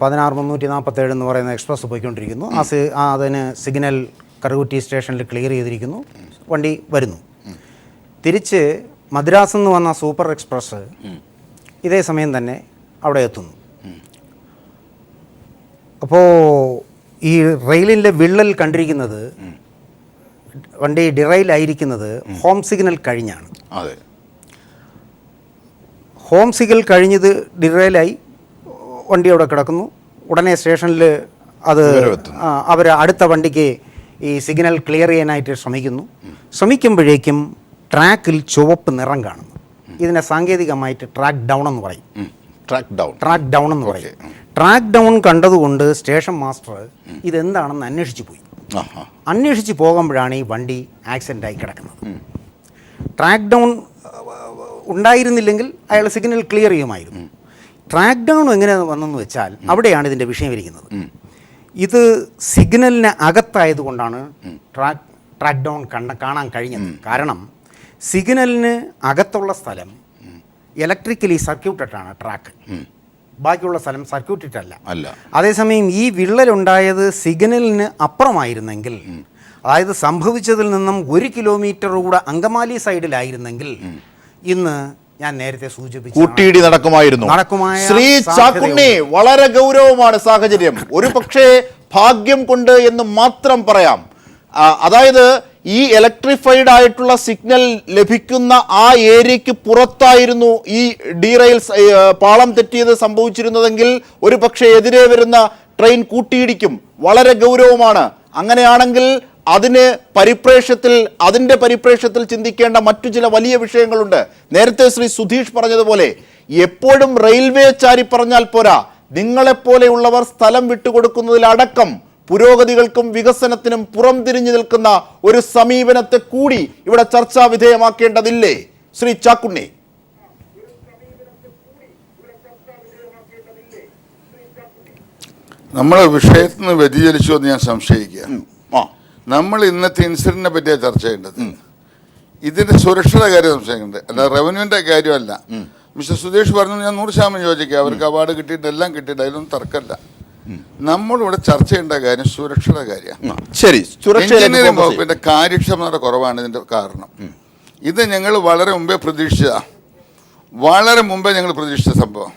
16347 എന്ന് പറയുന്ന എക്സ്പ്രസ് പോയിക്കൊണ്ടിരിക്കുന്നു. അതിന് സിഗ്നൽ കറുകുറ്റി സ്റ്റേഷനിൽ ക്ലിയർ ചെയ്തിരിക്കുന്നു, വണ്ടി വരുന്നു. തിരിച്ച് മദ്രാസിൽ നിന്ന് വന്ന സൂപ്പർ എക്സ്പ്രസ് ഇതേ സമയം തന്നെ അവിടെ എത്തുന്നു. അപ്പോൾ ഈ റെയിലിൻ്റെ വിള്ളൽ കണ്ടിരിക്കുന്നത്, വണ്ടി ഡിറൈലായിരിക്കുന്നത് ഹോം സിഗ്നൽ കഴിഞ്ഞാണ്. ഹോം സിഗ്നൽ കഴിഞ്ഞത് ഡിറൈലായി വണ്ടി അവിടെ കിടക്കുന്നു. ഉടനെ സ്റ്റേഷനിൽ അവർ അടുത്ത വണ്ടിക്ക് ഈ സിഗ്നൽ ക്ലിയർ ചെയ്യാനായിട്ട് ശ്രമിക്കുമ്പോഴേക്കും ട്രാക്കിൽ ചുവപ്പ് നിറം കാണുന്നു. ഇതിനെ സാങ്കേതികമായിട്ട് ട്രാക്ക് ഡൗൺ എന്ന് പറയും. ട്രാക്ക് ഡൗൺ കണ്ടതുകൊണ്ട് സ്റ്റേഷൻ മാസ്റ്റർ ഇതെന്താണെന്ന് അന്വേഷിച്ച് പോകുമ്പോഴാണ് ഈ വണ്ടി ആക്സിഡൻ്റായി കിടക്കുന്നത്. ട്രാക്ക് ഡൗൺ ഉണ്ടായിരുന്നില്ലെങ്കിൽ അയാൾ സിഗ്നൽ ക്ലിയർ ചെയ്യുമായിരുന്നു. ട്രാക്ക് ഡൗൺ എങ്ങനെ വന്നെന്ന് വെച്ചാൽ അവിടെയാണ് ഇതിൻ്റെ വിഷയം ഇരിക്കുന്നത്. ഇത് സിഗ്നലിന് അകത്തായതുകൊണ്ടാണ് ട്രാക്ക് ഡൗൺ കാണാൻ കഴിഞ്ഞത്. കാരണം സിഗ്നലിന് അകത്തുള്ള സ്ഥലം ഇലക്ട്രിക്കലി സർക്യൂട്ടഡാണ് ട്രാക്ക്, ബാക്കിയുള്ള സ്ഥലം സർക്യൂട്ടഡ് അല്ല. അതേസമയം ഈ വിള്ളലുണ്ടായത് സിഗ്നലിന് അപ്പുറമായിരുന്നെങ്കിൽ, അതായത് സംഭവിച്ചതിൽ നിന്നും 1 കിലോമീറ്റർ കൂടെ അങ്കമാലി സൈഡിലായിരുന്നെങ്കിൽ ഇന്ന് ഞാൻ നേരത്തെ സൂചിപ്പിച്ചു കൂട്ടിയിടി നടക്കുമായിരുന്നു. ശ്രീ ചാക്കുണ്ണി, വളരെ ഗൗരവമാണ് സാഹചര്യം. ഒരു പക്ഷേ ഭാഗ്യം കൊണ്ട് എന്ന് മാത്രം പറയാം. അതായത് ഈ ഇലക്ട്രിഫൈഡ് ആയിട്ടുള്ള സിഗ്നൽ ലഭിക്കുന്ന ആ ഏരിയയ്ക്ക് പുറത്തായിരുന്നു ഈ ഡീറെയിൽ പാളം തെറ്റിയത് സംഭവിച്ചിരുന്നതെങ്കിൽ ഒരു പക്ഷേ എതിരെ വരുന്ന ട്രെയിൻ കൂട്ടിയിടിക്കും. വളരെ ഗൗരവമാണ്. അങ്ങനെയാണെങ്കിൽ അതിൻ്റെ പരിപ്രേക്ഷ്യത്തിൽ ചിന്തിക്കേണ്ട മറ്റു ചില വലിയ വിഷയങ്ങളുണ്ട്. നേരത്തെ ശ്രീ സുധീഷ് പറഞ്ഞതുപോലെ എപ്പോഴും റെയിൽവേ ചാരി പറഞ്ഞാൽ പോരാ, നിങ്ങളെപ്പോലെയുള്ളവർ സ്ഥലം വിട്ടുകൊടുക്കുന്നതിലടക്കം പുരോഗതികൾക്കും വികസനത്തിനും പുറംതിരിഞ്ഞു നിൽക്കുന്ന ഒരു സമീപനത്തെ കൂടി ഇവിടെ ചർച്ചാ വിധേയമാക്കേണ്ടതില്ലേ ശ്രീ ചാക്കുണ്ണി? നമ്മൾ വിഷയത്തിൽ നിന്ന് വ്യതിചലിച്ചു എന്ന് ഞാൻ സംശയിക്കുക. നമ്മൾ ഇന്നത്തെ ഇൻസിഡന്റിനെ പറ്റിയാണ് ചർച്ച ചെയ്യേണ്ടത്. ഇതിന്റെ സുരക്ഷയുടെ കാര്യം സംശയിക്കേണ്ടത്, അല്ല റവന്യൂവിന്റെ കാര്യമല്ല. മിസ്റ്റർ സുധീഷ് പറഞ്ഞു, ഞാൻ 100% യോജിക്കുക. അവർക്ക് അവാർഡ് കിട്ടിയിട്ട് എല്ലാം കിട്ടിയിട്ട് അതിലൊന്നും തർക്കമില്ല. നമ്മളിവിടെ ചർച്ച ചെയ്യേണ്ട കാര്യം സുരക്ഷയുടെ കാര്യമാണ്. ശരി, എഞ്ചിനീയറിംഗ് വകുപ്പിന്റെ കാര്യക്ഷമത കുറവാണ് ഇതിന്റെ കാരണം. ഇത് ഞങ്ങൾ വളരെ മുമ്പേ ഞങ്ങൾ പ്രതീക്ഷിച്ച സംഭവം.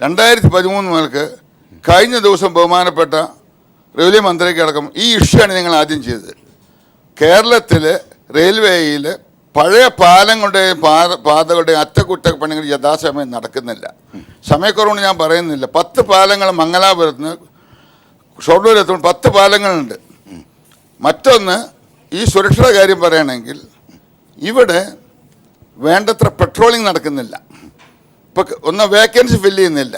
2013 മുതൽക്ക് കഴിഞ്ഞ ദിവസം ബഹുമാനപ്പെട്ട റെയിൽവേ മന്ത്രിക്ക് അടക്കം ഈ ഇഷ്യൂയാണ് ഞങ്ങൾ ആദ്യം ചെയ്തത്. കേരളത്തിൽ റെയിൽവേയിൽ പഴയ പാലങ്ങളുടെയും പാതകളുടെയും അറ്റകുറ്റപ്പണികൾ യഥാസമയം നടക്കുന്നില്ല. സമയക്കുറവുകൊണ്ട് ഞാൻ പറയുന്നില്ല. 10 പാലങ്ങൾ മംഗലാപുരത്ത് നിന്ന് ഷൊർണൂരെത്തുമ്പോൾ 10 പാലങ്ങളുണ്ട്. മറ്റൊന്ന്, ഈ സുരക്ഷയുടെ കാര്യം പറയുകയാണെങ്കിൽ ഇവിടെ വേണ്ടത്ര പെട്രോളിംഗ് നടക്കുന്നില്ല. ഇപ്പോൾ വേക്കൻസി ഫില്ല് ചെയ്യുന്നില്ല.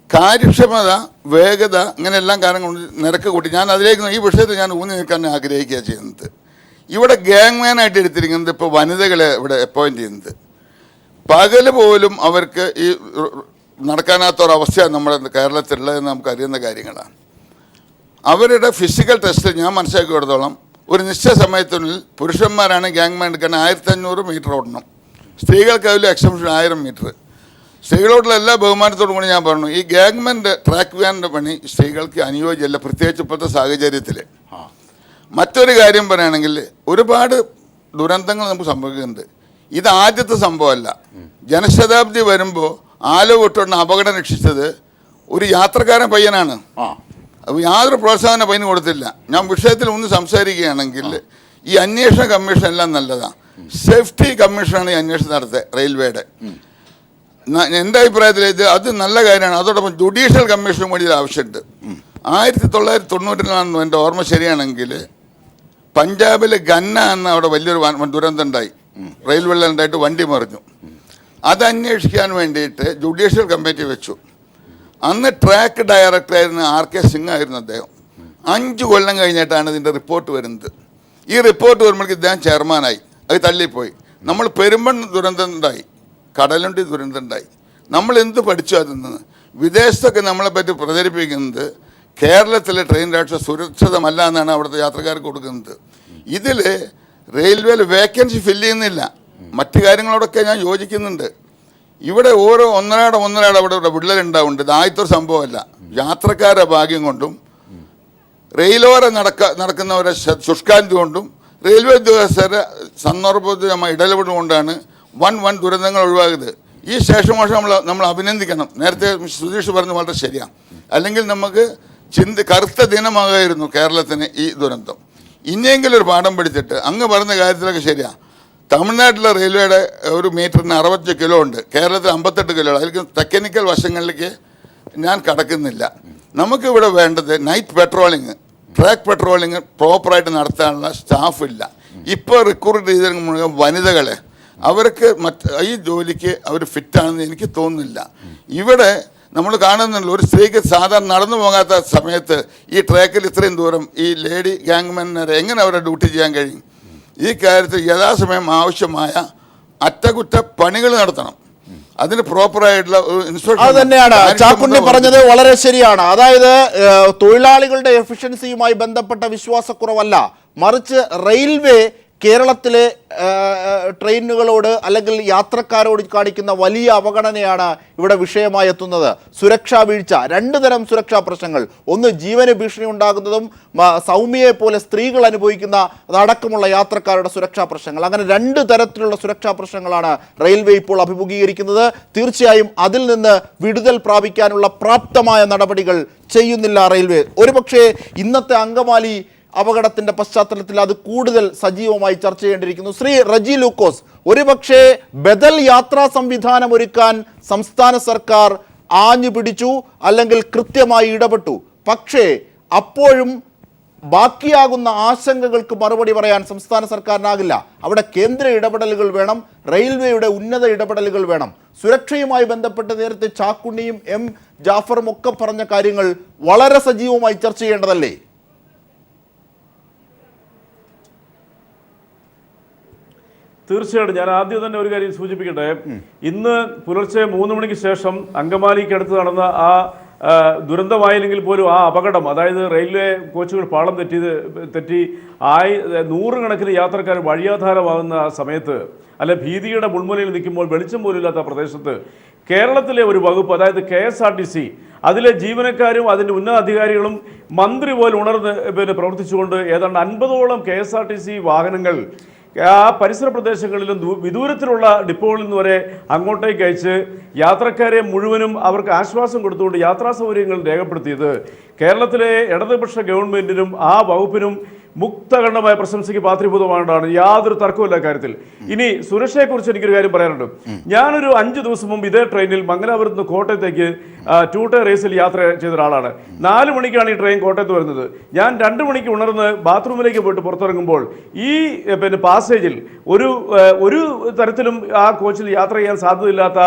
കാര്യക്ഷമത, വേഗത, ഇങ്ങനെയെല്ലാം കാര്യങ്ങൾ നിരക്ക് കൂട്ടി ഞാൻ അതിലേക്ക് ഈ വിഷയത്തിൽ ഞാൻ ഊന്നി നിൽക്കാൻ ആഗ്രഹിക്കുക ചെയ്യുന്നത്. ഇവിടെ ഗ്യാങ്മാനായിട്ട് എടുത്തിരിക്കുന്നത് ഇപ്പോൾ വനിതകളെ ഇവിടെ അപ്പോയിൻറ്റ് ചെയ്യുന്നത്. പകല് പോലും അവർക്ക് ഈ നടക്കാനാത്തൊരവസ്ഥയാണ് നമ്മുടെ കേരളത്തിലുള്ളതെന്ന് നമുക്കറിയുന്ന കാര്യങ്ങളാണ്. അവരുടെ ഫിസിക്കൽ ടെസ്റ്റ് ഞാൻ മനസ്സിലാക്കി കൊടുത്തോളം ഒരു നിശ്ചയ സമയത്തിനുള്ളിൽ പുരുഷന്മാരാണ് ഗ്യാങ്മാൻ എടുക്കാൻ 1500 മീറ്റർ ഓടണം. സ്ത്രീകൾക്ക് അതിൽ എക്സംഷൻ 1000 മീറ്റർ. സ്ത്രീകളോടുള്ള എല്ലാ ബഹുമാനത്തോടും കൂടി ഞാൻ പറഞ്ഞു, ഈ ഗ്യാങ്മാൻ്റെ ട്രാക്ക് വാനിൻ്റെ പണി സ്ത്രീകൾക്ക് അനുയോജ്യമല്ല, പ്രത്യേകിച്ച് ഇപ്പോഴത്തെ സാഹചര്യത്തിൽ. മറ്റൊരു കാര്യം പറയുകയാണെങ്കിൽ ഒരുപാട് ദുരന്തങ്ങൾ നമുക്ക് സംഭവിക്കുന്നുണ്ട്. ഇത് ആദ്യത്തെ സംഭവമല്ല. ജനശതാബ്ദി വരുമ്പോൾ ആലുവ വിട്ടുകൊണ്ട് അപകടം രക്ഷിച്ചത് ഒരു യാത്രക്കാരൻ പയ്യനാണ്. യാതൊരു പ്രോത്സാഹന പയ്യന് കൊടുത്തില്ല. ഞാൻ വിഷയത്തിൽ ഒന്ന് സംസാരിക്കുകയാണെങ്കിൽ ഈ അന്വേഷണ കമ്മീഷൻ എല്ലാം നല്ലതാണ്. സേഫ്റ്റി കമ്മീഷനാണ് ഈ അന്വേഷണം നടത്തുക റെയിൽവേയുടെ. എൻ്റെ അഭിപ്രായത്തിൽ അത് നല്ല കാര്യമാണ്. അതോടൊപ്പം ജുഡീഷ്യൽ കമ്മീഷനും കൂടി ഇത് ആവശ്യമുണ്ട്. 1990 എൻ്റെ ഓർമ്മ ശരിയാണെങ്കിൽ പഞ്ചാബിൽ ഗന്ന എന്ന അവിടെ വലിയൊരു ദുരന്തം ഉണ്ടായി. റെയിൽ വെള്ളം ഉണ്ടായിട്ട് വണ്ടി മറിഞ്ഞു. അത് അന്വേഷിക്കാൻ വേണ്ടിയിട്ട് ജുഡീഷ്യൽ കമ്മിറ്റി വെച്ചു. അന്ന് ട്രാക്ക് ഡയറക്ടറായിരുന്ന RK സിംഗ് ആയിരുന്നു അദ്ദേഹം. 5 കൊല്ലം കഴിഞ്ഞിട്ടാണ് ഇതിൻ്റെ റിപ്പോർട്ട് വരുന്നത്. ഈ റിപ്പോർട്ട് വരുമ്പോഴേക്ക് ഇദ്ദേഹം ചെയർമാനായി. അത് തള്ളിപ്പോയി. നമ്മൾ പെരുമ്പൺ ദുരന്തം ഉണ്ടായി, കടലുണ്ടി ദുരന്തം ഉണ്ടായി. നമ്മൾ എന്ത് പഠിച്ചു അതിൽ നിന്ന്? വിദേശത്തൊക്കെ നമ്മളെപ്പറ്റി പ്രചരിപ്പിക്കുന്നത് കേരളത്തിലെ ട്രെയിൻ രാഷ്ട്രീയ സുരക്ഷിതമല്ല എന്നാണ് അവിടുത്തെ യാത്രക്കാർക്ക് കൊടുക്കുന്നത്. ഇതിൽ റെയിൽവേയിൽ വേക്കൻസി ഫില്ല് ചെയ്യുന്നില്ല. മറ്റു കാര്യങ്ങളോടൊക്കെ ഞാൻ യോജിക്കുന്നുണ്ട്. ഇവിടെ ഒന്നരാടം അവിടെ വിള്ളലുണ്ടാവുന്നുണ്ട്. ഇത് ആദ്യത്തൊരു സംഭവമല്ല. യാത്രക്കാരുടെ ഭാഗ്യം കൊണ്ടും റെയിലോരം നടക്കുന്നവരെ ശുഷ്കാന്തി കൊണ്ടും റെയിൽവേ ഉദ്യോഗസ്ഥരെ സന്ദർഭോചിതമായി ഇടപെടുകൊണ്ടാണ് വൻ ദുരന്തങ്ങൾ ഒഴിവാക്കിയത്. ഈ ശേഷമോഷം നമ്മൾ അഭിനന്ദിക്കണം. നേരത്തെ സുധീഷ് പറഞ്ഞ വളരെ ശരിയാണ്. അല്ലെങ്കിൽ നമുക്ക് കറുത്ത ദിനമാകായിരുന്നു കേരളത്തിന് ഈ ദുരന്തം. ഇനിയെങ്കിലും ഒരു പാഠം പഠിച്ചിട്ട് അങ്ങ് പറഞ്ഞ കാര്യത്തിലൊക്കെ ശരിയാണ്. തമിഴ്നാട്ടിലെ റെയിൽവേയുടെ ഒരു മീറ്ററിന് 60 കിലോ ഉണ്ട്, കേരളത്തിൽ 58 കിലോ. അതിലേക്ക് ടെക്നിക്കൽ വശങ്ങളിലേക്ക് ഞാൻ കടക്കുന്നില്ല. നമുക്കിവിടെ വേണ്ടത് നൈറ്റ് പെട്രോളിങ്, ട്രാക്ക് പെട്രോളിങ് പ്രോപ്പറായിട്ട് നടത്താനുള്ള സ്റ്റാഫില്ല. ഇപ്പോൾ റിക്രൂട്ട് ചെയ്ത മുഴുവൻ വനിതകളെ, അവർക്ക് ഈ ജോലിക്ക് അവർ ഫിറ്റാണെന്ന് എനിക്ക് തോന്നുന്നില്ല. ഇവിടെ നമ്മൾ കാണുന്നുണ്ട്, ഒരു സ്ത്രീക്ക് സാധാരണ നടന്നു പോകാത്ത സമയത്ത് ഈ ട്രാക്കിൽ ഇത്രയും ദൂരം ഈ ലേഡി ഗാങ്മാൻമാരെ എങ്ങനെ അവരെ ഡ്യൂട്ടി ചെയ്യാൻ കഴിയും? ഈ കാര്യത്തിൽ യഥാസമയം ആവശ്യമായ അറ്റകുറ്റപ്പണികൾ നടത്തണം. അതിന് പ്രോപ്പറായിട്ടുള്ള അത് തന്നെയാണ് ചാക്കുണ്ണി പറഞ്ഞത്, വളരെ ശരിയാണ്. അതായത് തൊഴിലാളികളുടെ എഫിഷ്യൻസിയുമായി ബന്ധപ്പെട്ട വിശ്വാസക്കുറവല്ല, മറിച്ച് റെയിൽവേ കേരളത്തിലെ ട്രെയിനുകളോട് അല്ലെങ്കിൽ യാത്രക്കാരോട് കാണിക്കുന്ന വലിയ അവഗണനയാണ് ഇവിടെ വിഷയമായി എത്തുന്നത്. സുരക്ഷാ വീഴ്ച, 2 തരം സുരക്ഷാ പ്രശ്നങ്ങൾ. ഒന്ന്, ജീവന് ഭീഷണി ഉണ്ടാകുന്നതും സൗമ്യയെ പോലെ സ്ത്രീകൾ അനുഭവിക്കുന്ന അതടക്കമുള്ള യാത്രക്കാരുടെ സുരക്ഷാ പ്രശ്നങ്ങൾ. അങ്ങനെ 2 തരത്തിലുള്ള സുരക്ഷാ പ്രശ്നങ്ങളാണ് റെയിൽവേ ഇപ്പോൾ അഭിമുഖീകരിക്കുന്നത്. തീർച്ചയായും അതിൽ നിന്ന് വിടുതൽ പ്രാപിക്കാനുള്ള പ്രാപ്തമായ നടപടികൾ ചെയ്യുന്നില്ല റെയിൽവേ. ഒരുപക്ഷെ ഇന്നത്തെ അങ്കമാലി അപകടത്തിന്റെ പശ്ചാത്തലത്തിൽ അത് കൂടുതൽ സജീവമായി ചർച്ച ചെയ്യേണ്ടിയിരിക്കുന്നു. ശ്രീ റജി ലൂക്കോസ്, ഒരുപക്ഷെ ബദൽ യാത്രാ സംവിധാനം ഒരുക്കാൻ സംസ്ഥാന സർക്കാർ ആഞ്ഞു പിടിച്ചു, അല്ലെങ്കിൽ കൃത്യമായി ഇടപെട്ടു. പക്ഷേ അപ്പോഴും ബാക്കിയാകുന്ന ആശങ്കകൾക്ക് മറുപടി പറയാൻ സംസ്ഥാന സർക്കാരിനാകില്ല. അവിടെ കേന്ദ്ര ഇടപെടലുകൾ വേണം, റെയിൽവേയുടെ ഉന്നത ഇടപെടലുകൾ വേണം. സുരക്ഷയുമായി ബന്ധപ്പെട്ട് നേരത്തെ ചാക്കുണ്ണിയും ജാഫറും ഒക്കെ പറഞ്ഞ കാര്യങ്ങൾ വളരെ സജീവമായി ചർച്ച ചെയ്യേണ്ടതല്ലേ? തീർച്ചയായിട്ടും. ഞാൻ ആദ്യം തന്നെ ഒരു കാര്യം സൂചിപ്പിക്കട്ടെ. ഇന്ന് പുലർച്ചെ 3 മണിക്ക് ശേഷം അങ്കമാലിക്ക് അടുത്ത് നടന്ന ആ ദുരന്തമായില്ലെങ്കിൽ പോലും ആ അപകടം, അതായത് റെയിൽവേ കോച്ചുകൾ പാളം തെറ്റി നൂറുകണക്കിന് യാത്രക്കാർ വഴിയാധാരമാകുന്ന സമയത്ത്, അല്ലെ ഭീതിയുടെ മുൾമുനയിൽ നിൽക്കുമ്പോൾ വെളിച്ചം പോലും ഇല്ലാത്ത പ്രദേശത്ത് കേരളത്തിലെ ഒരു വകുപ്പ്, അതായത് KSRTC, അതിലെ ജീവനക്കാരും അതിൻ്റെ ഉന്നത അധികാരികളും മന്ത്രി പോലും ഉണർന്ന് പ്രവർത്തിച്ചുകൊണ്ട് ഏതാണ്ട് 50ഓളം KSRTC വാഹനങ്ങൾ ആ പരിസര പ്രദേശങ്ങളിലും വിദൂരത്തിലുള്ള ഡിപ്പോകളിൽ നിന്ന് വരെ അങ്ങോട്ടേക്ക് അയച്ച് യാത്രക്കാരെ മുഴുവനും അവർക്ക് ആശ്വാസം കൊടുത്തുകൊണ്ട് യാത്രാ സൗകര്യങ്ങൾ രേഖപ്പെടുത്തിയത് കേരളത്തിലെ ഇടതുപക്ഷ ഗവൺമെൻറ്റിനും ആ വകുപ്പിനും മുക്തഖണ്ഡമായ പ്രശംസയ്ക്ക് പാത്രീഭൂതമായിട്ടാണ്, യാതൊരു തർക്കമില്ല കാര്യത്തിൽ. ഇനി സുരക്ഷയെക്കുറിച്ച് എനിക്കൊരു കാര്യം പറയാനുണ്ട്. ഞാനൊരു 5 ദിവസം മുമ്പ് ഇതേ ട്രെയിനിൽ മംഗലാപുരത്ത് നിന്ന് കോട്ടയത്തേക്ക് 2 ടയർ റേസിൽ യാത്ര ചെയ്ത ഒരാളാണ്. 4 മണിക്കാണ് ഈ ട്രെയിൻ കോട്ടയത്ത് വരുന്നത്. ഞാൻ 2 മണിക്ക് ഉണർന്ന് ബാത്റൂമിലേക്ക് പോയിട്ട് പുറത്തിറങ്ങുമ്പോൾ ഈ പാസേജിൽ ഒരു തരത്തിലും ആ കോച്ചിൽ യാത്ര ചെയ്യാൻ സാധ്യതയില്ലാത്ത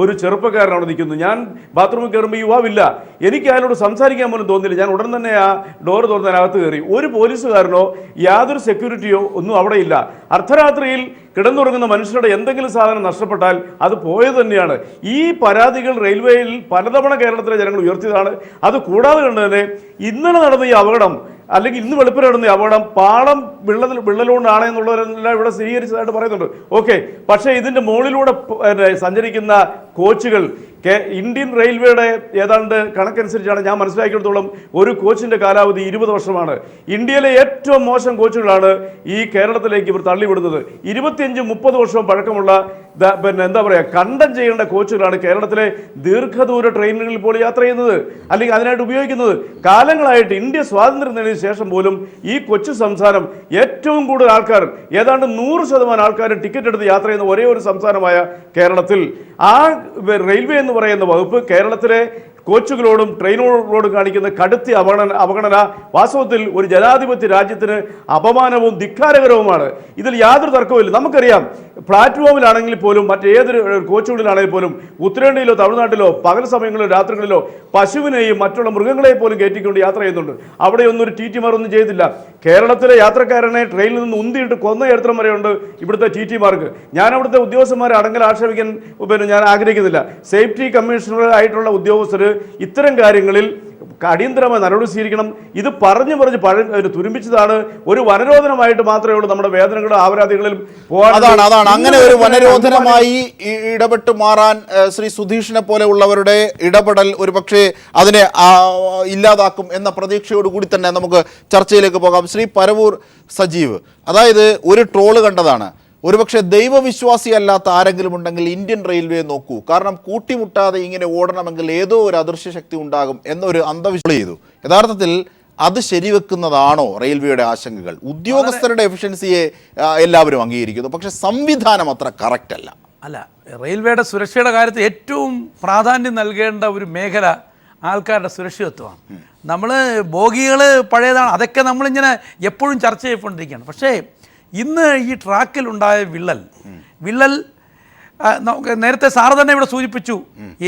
ഒരു ചെറുപ്പക്കാരൻ അവിടെ നിൽക്കുന്നു. ഞാൻ ബാത്റൂമിൽ കയറുമ്പോൾ യുവാവില്ല. എനിക്ക് അയാളോട് സംസാരിക്കാൻ പോലും തോന്നില്ല. ഞാൻ ഉടൻ തന്നെ ആ ഡോർ തുറന്ന് അകത്ത് കയറി. ഒരു പോലീസുകാരനോ യാതൊരു സെക്യൂരിറ്റിയോ ഒന്നും അവിടെ ഇല്ല. അർദ്ധരാത്രിയിൽ കിടന്നുറങ്ങുന്ന മനുഷ്യരുടെ എന്തെങ്കിലും സാധനം നഷ്ടപ്പെട്ടാൽ അത് പോയത് തന്നെയാണ്. ഈ പരാതികൾ റെയിൽവേയിൽ പലതവണ കേരളത്തിലെ ജനങ്ങൾ ഉയർത്തിയതാണ്. അത് കൂടാതെ കണ്ട് തന്നെ ഇന്നലെ നടന്ന ഈ അപകടം, അല്ലെങ്കിൽ ഇന്ന് വെളുപ്പിന് നടന്ന ഈ അപകടം പാളം വിള്ളലുകൊണ്ടാണ് എന്നുള്ളവരെല്ലാം ഇവിടെ സ്ഥിരീകരിച്ചതായിട്ട് പറയുന്നുണ്ട്. ഓക്കെ, പക്ഷേ ഇതിൻ്റെ മുകളിലൂടെ സഞ്ചരിക്കുന്ന കോച്ചുകൾ ഇന്ത്യൻ റെയിൽവേയുടെ ഏതാണ്ട് കണക്കനുസരിച്ചാണ് ഞാൻ മനസ്സിലാക്കിയെടുത്തോളം ഒരു കോച്ചിൻ്റെ കാലാവധി 20 വർഷമാണ്. ഇന്ത്യയിലെ ഏറ്റവും മോശം കോച്ചുകളാണ് ഈ കേരളത്തിലേക്ക് ഇവർ തള്ളിവിടുന്നത്. 25-30 വർഷവും പഴക്കമുള്ള എന്താ പറയുക, കണ്ടം ചെയ്യേണ്ട കോച്ചുകളാണ് കേരളത്തിലെ ദീർഘദൂര ട്രെയിനുകളിൽ പോലും യാത്ര ചെയ്യുന്നത്, അല്ലെങ്കിൽ അതിനായിട്ട് ഉപയോഗിക്കുന്നത്. കാലങ്ങളായിട്ട് ഇന്ത്യ സ്വാതന്ത്ര്യം നേടിയ ശേഷം പോലും ഈ കൊച്ചു സംസ്ഥാനം ഏറ്റവും കൂടുതൽ ആൾക്കാർ, ഏതാണ്ട് 100% ആൾക്കാർ ടിക്കറ്റ് എടുത്ത് യാത്ര ചെയ്യുന്ന ഒരേ ഒരു സംസ്ഥാനമായ കേരളത്തിൽ ആ റെയിൽവേ എന്ന് പറയുന്ന വകുപ്പ് കേരളത്തിലെ കോച്ചുകളോടും ട്രെയിനുകളോടും കാണിക്കുന്ന കടുത്ത അവഗണന വാസ്തവത്തിൽ ഒരു ജനാധിപത്യ രാജ്യത്തിന് അപമാനവും ധിക്കാരകരവുമാണ്. ഇതിൽ യാതൊരു തർക്കവുമില്ല. നമുക്കറിയാം, പ്ലാറ്റ്ഫോമിലാണെങ്കിൽ പോലും മറ്റേതൊരു കോച്ചുകളിലാണെങ്കിൽ പോലും ഉത്തരേന്ത്യയിലോ തമിഴ്നാട്ടിലോ പകൽ സമയങ്ങളിലോ രാത്രികളിലോ പശുവിനെയും മറ്റുള്ള മൃഗങ്ങളെയും പോലും കയറ്റിക്കൊണ്ട് യാത്ര ചെയ്യുന്നുണ്ട്. അവിടെയൊന്നും ഒരു TT-മാർ ഒന്നും ചെയ്തില്ല. കേരളത്തിലെ യാത്രക്കാരനെ ട്രെയിനിൽ നിന്ന് ഉന്തിയിട്ട് കൊന്ന ചരിത്രം വരെയുണ്ട് ഇവിടുത്തെ TT-മാർക്ക്. ഞാൻ അവിടുത്തെ ഉദ്യോഗസ്ഥന്മാരെ അടങ്കൽ ആക്ഷേപിക്കാൻ ഞാൻ ആഗ്രഹിക്കുന്നില്ല. സേഫ്റ്റി കമ്മീഷണർ ആയിട്ടുള്ള ഉദ്യോഗസ്ഥർ ഇത്തരം കാര്യങ്ങളിൽ അടിയന്തരമായി നടപടി സ്വീകരിക്കണം. ഇത് പറഞ്ഞ് തുരുമ്പിച്ചതാണ്. ഒരു വനരോധനമായിട്ട് മാത്രമേ ഉള്ളൂ നമ്മുടെ വേദനകളും ആവരാധികളിലും അതാണ് അങ്ങനെ ഒരു വനരോധനമായി ഇടപെട്ട് മാറാൻ ശ്രീ സുധീഷിനെ പോലെ ഉള്ളവരുടെ ഇടപെടൽ ഒരുപക്ഷെ അതിനെ ഇല്ലാതാക്കും എന്ന പ്രതീക്ഷയോടുകൂടി തന്നെ നമുക്ക് ചർച്ചയിലേക്ക് പോകാം. ശ്രീ പരവൂർ സജീവ്, അതായത് ഒരു ട്രോള് കണ്ടതാണ്, ഒരുപക്ഷെ ദൈവവിശ്വാസിയല്ലാത്ത ആരെങ്കിലും ഉണ്ടെങ്കിൽ ഇന്ത്യൻ റെയിൽവേ നോക്കൂ, കാരണം കൂട്ടിമുട്ടാതെ ഇങ്ങനെ ഓടണമെങ്കിൽ ഏതോ ഒരു അദൃശ്യ ശക്തി ഉണ്ടാകും എന്നൊരു അന്ധവിശ്വാസം ചെയ്തു. യഥാർത്ഥത്തിൽ അത് ശരിവെക്കുന്നതാണോ റെയിൽവേയുടെ ആശങ്കകൾ? ഉദ്യോഗസ്ഥരുടെ എഫിഷ്യൻസിയെ എല്ലാവരും അംഗീകരിക്കുന്നു, പക്ഷെ സംവിധാനം അത്ര കറക്റ്റ് അല്ല. റെയിൽവേയുടെ സുരക്ഷയുടെ കാര്യത്തിൽ ഏറ്റവും പ്രാധാന്യം നൽകേണ്ട ഒരു മേഖല ആൾക്കാരുടെ സുരക്ഷിതത്വമാണ്. നമ്മൾ ബോഗികൾ പഴയതാണ്, അതൊക്കെ നമ്മളിങ്ങനെ എപ്പോഴും ചർച്ച ചെയ്തുകൊണ്ടിരിക്കുകയാണ്. പക്ഷേ ഇന്ന് ഈ ട്രാക്കിലുണ്ടായ വിള്ളൽ നമുക്ക് നേരത്തെ സാറ് തന്നെ ഇവിടെ സൂചിപ്പിച്ചു,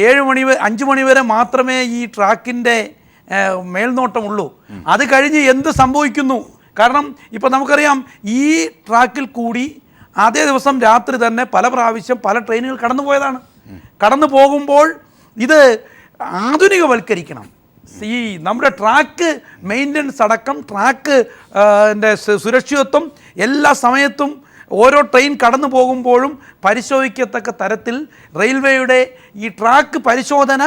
5 മണി വരെ മാത്രമേ ഈ ട്രാക്കിൻ്റെ മേൽനോട്ടമുള്ളൂ. അത് കഴിഞ്ഞ് എന്ത് സംഭവിക്കുന്നു? കാരണം ഇപ്പോൾ നമുക്കറിയാം, ഈ ട്രാക്കിൽ കൂടി അതേ ദിവസം രാത്രി തന്നെ പല പ്രാവശ്യം പല ട്രെയിനുകൾ കടന്നു പോയതാണ്. കടന്നു പോകുമ്പോൾ ഇത് ആധുനികവൽക്കരിക്കണം. ഈ നമ്മുടെ ട്രാക്ക് മെയിൻ്റനൻസ് അടക്കം ട്രാക്ക് സുരക്ഷിതത്വം എല്ലാ സമയത്തും ഓരോ ട്രെയിൻ കടന്നു പോകുമ്പോഴും പരിശോധിക്കത്തക്ക തരത്തിൽ റെയിൽവേയുടെ ഈ ട്രാക്ക് പരിശോധന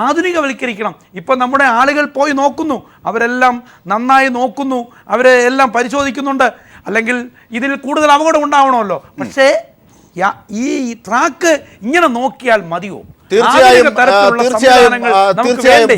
ആധുനികവൽക്കരിക്കണം. ഇപ്പം നമ്മുടെ ആളുകൾ പോയി നോക്കുന്നു, അവരെല്ലാം നന്നായി നോക്കുന്നു, അവരെ എല്ലാം പരിശോധിക്കുന്നുണ്ട്. അല്ലെങ്കിൽ ഇതിൽ കൂടുതൽ അപകടം ഉണ്ടാവണമല്ലോ. പക്ഷേ ഈ ട്രാക്ക് ഇങ്ങനെ നോക്കിയാൽ മതിയോ? തീർച്ചയായും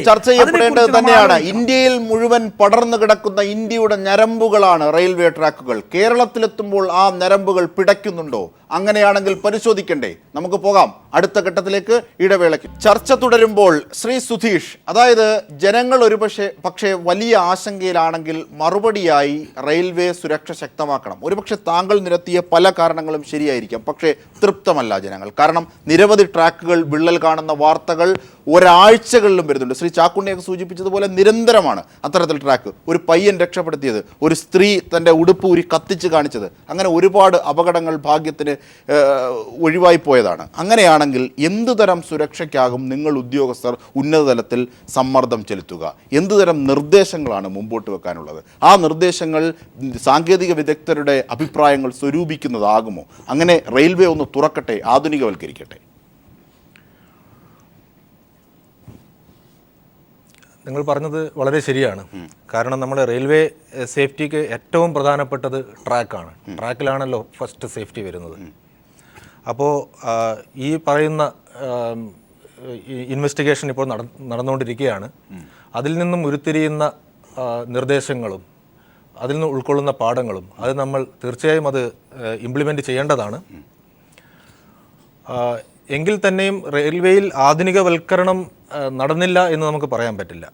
ചർച്ച ചെയ്യപ്പെടേണ്ടത് തന്നെയാണ്. ഇന്ത്യയിൽ മുഴുവൻ പടർന്നു കിടക്കുന്ന ഇന്ത്യയുടെ ഞരമ്പുകളാണ് റെയിൽവേ ട്രാക്കുകൾ. കേരളത്തിലെത്തുമ്പോൾ ആ ഞരമ്പുകൾ പിടയ്ക്കുന്നുണ്ടോ? അങ്ങനെയാണെങ്കിൽ പരിശോധിക്കണ്ടേ? നമുക്ക് പോകാം അടുത്ത ഘട്ടത്തിലേക്ക്, ഇടവേളയ്ക്ക്. ചർച്ച തുടരുമ്പോൾ ശ്രീ സുധീഷ്, അതായത് ജനങ്ങൾ പക്ഷേ വലിയ ആശങ്കയിലാണെങ്കിൽ മറുപടിയായി റെയിൽവേ സുരക്ഷ ശക്തമാക്കണം. ഒരുപക്ഷെ താങ്കൾ നിരത്തിയ പല കാരണങ്ങളും ശരിയായിരിക്കാം, പക്ഷേ തൃപ്തമല്ല ജനങ്ങൾ. കാരണം നിരവധി ട്രാക്കുകൾ വിള്ളൽ കാണുന്ന വാർത്തകൾ ഒരാഴ്ചകളിലും വരുന്നുണ്ട്. ശ്രീ ചാക്കുണ്ണിയൊക്കെ സൂചിപ്പിച്ചതുപോലെ നിരന്തരമാണ് അത്തരത്തിൽ ട്രാക്ക്. ഒരു പയ്യൻ രക്ഷപ്പെടുത്തിയത്, ഒരു സ്ത്രീ തൻ്റെ ഉടുപ്പ് ഊരി കത്തിച്ച് കാണിച്ചത്, അങ്ങനെ ഒരുപാട് അപകടങ്ങൾ ഭാഗ്യത്തിന് ഒഴിവായി പോയതാണ്. അങ്ങനെയാണെങ്കിൽ എന്തുതരം സുരക്ഷയ്ക്കാകും നിങ്ങൾ ഉദ്യോഗസ്ഥർ ഉന്നതതലത്തിൽ സമ്മർദ്ദം ചെലുത്തുക? എന്തുതരം നിർദ്ദേശങ്ങളാണ് മുമ്പോട്ട് വെക്കാനുള്ളത്? ആ നിർദ്ദേശങ്ങൾ സാങ്കേതിക വിദഗ്ധരുടെ അഭിപ്രായങ്ങൾ സ്വരൂപിക്കുന്നതാകുമോ? അങ്ങനെ റെയിൽവേ ഒന്ന് തുറക്കട്ടെ, ആധുനികവൽക്കരിക്കട്ടെ. നിങ്ങൾ പറഞ്ഞത് വളരെ ശരിയാണ്. കാരണം നമ്മുടെ റെയിൽവേ സേഫ്റ്റിക്ക് ഏറ്റവും പ്രധാനപ്പെട്ടത് ട്രാക്കാണ്. ട്രാക്കിലാണല്ലോ ഫസ്റ്റ് സേഫ്റ്റി വരുന്നത്. അപ്പോൾ ഈ പറയുന്ന ഇൻവെസ്റ്റിഗേഷൻ ഇപ്പോൾ നടന്നുകൊണ്ടിരിക്കുകയാണ്. അതിൽ നിന്നും ഉരുത്തിരിയുന്ന നിർദ്ദേശങ്ങളും അതിൽ നിന്ന് ഉൾക്കൊള്ളുന്ന പാഠങ്ങളും അത് നമ്മൾ തീർച്ചയായും അത് ഇംപ്ലിമെൻ്റ് ചെയ്യേണ്ടതാണ്. എങ്കിൽ തന്നെയും റെയിൽവേയിൽ ആധുനികവൽക്കരണം നടന്നില്ല എന്ന് നമുക്ക് പറയാൻ പറ്റില്ല.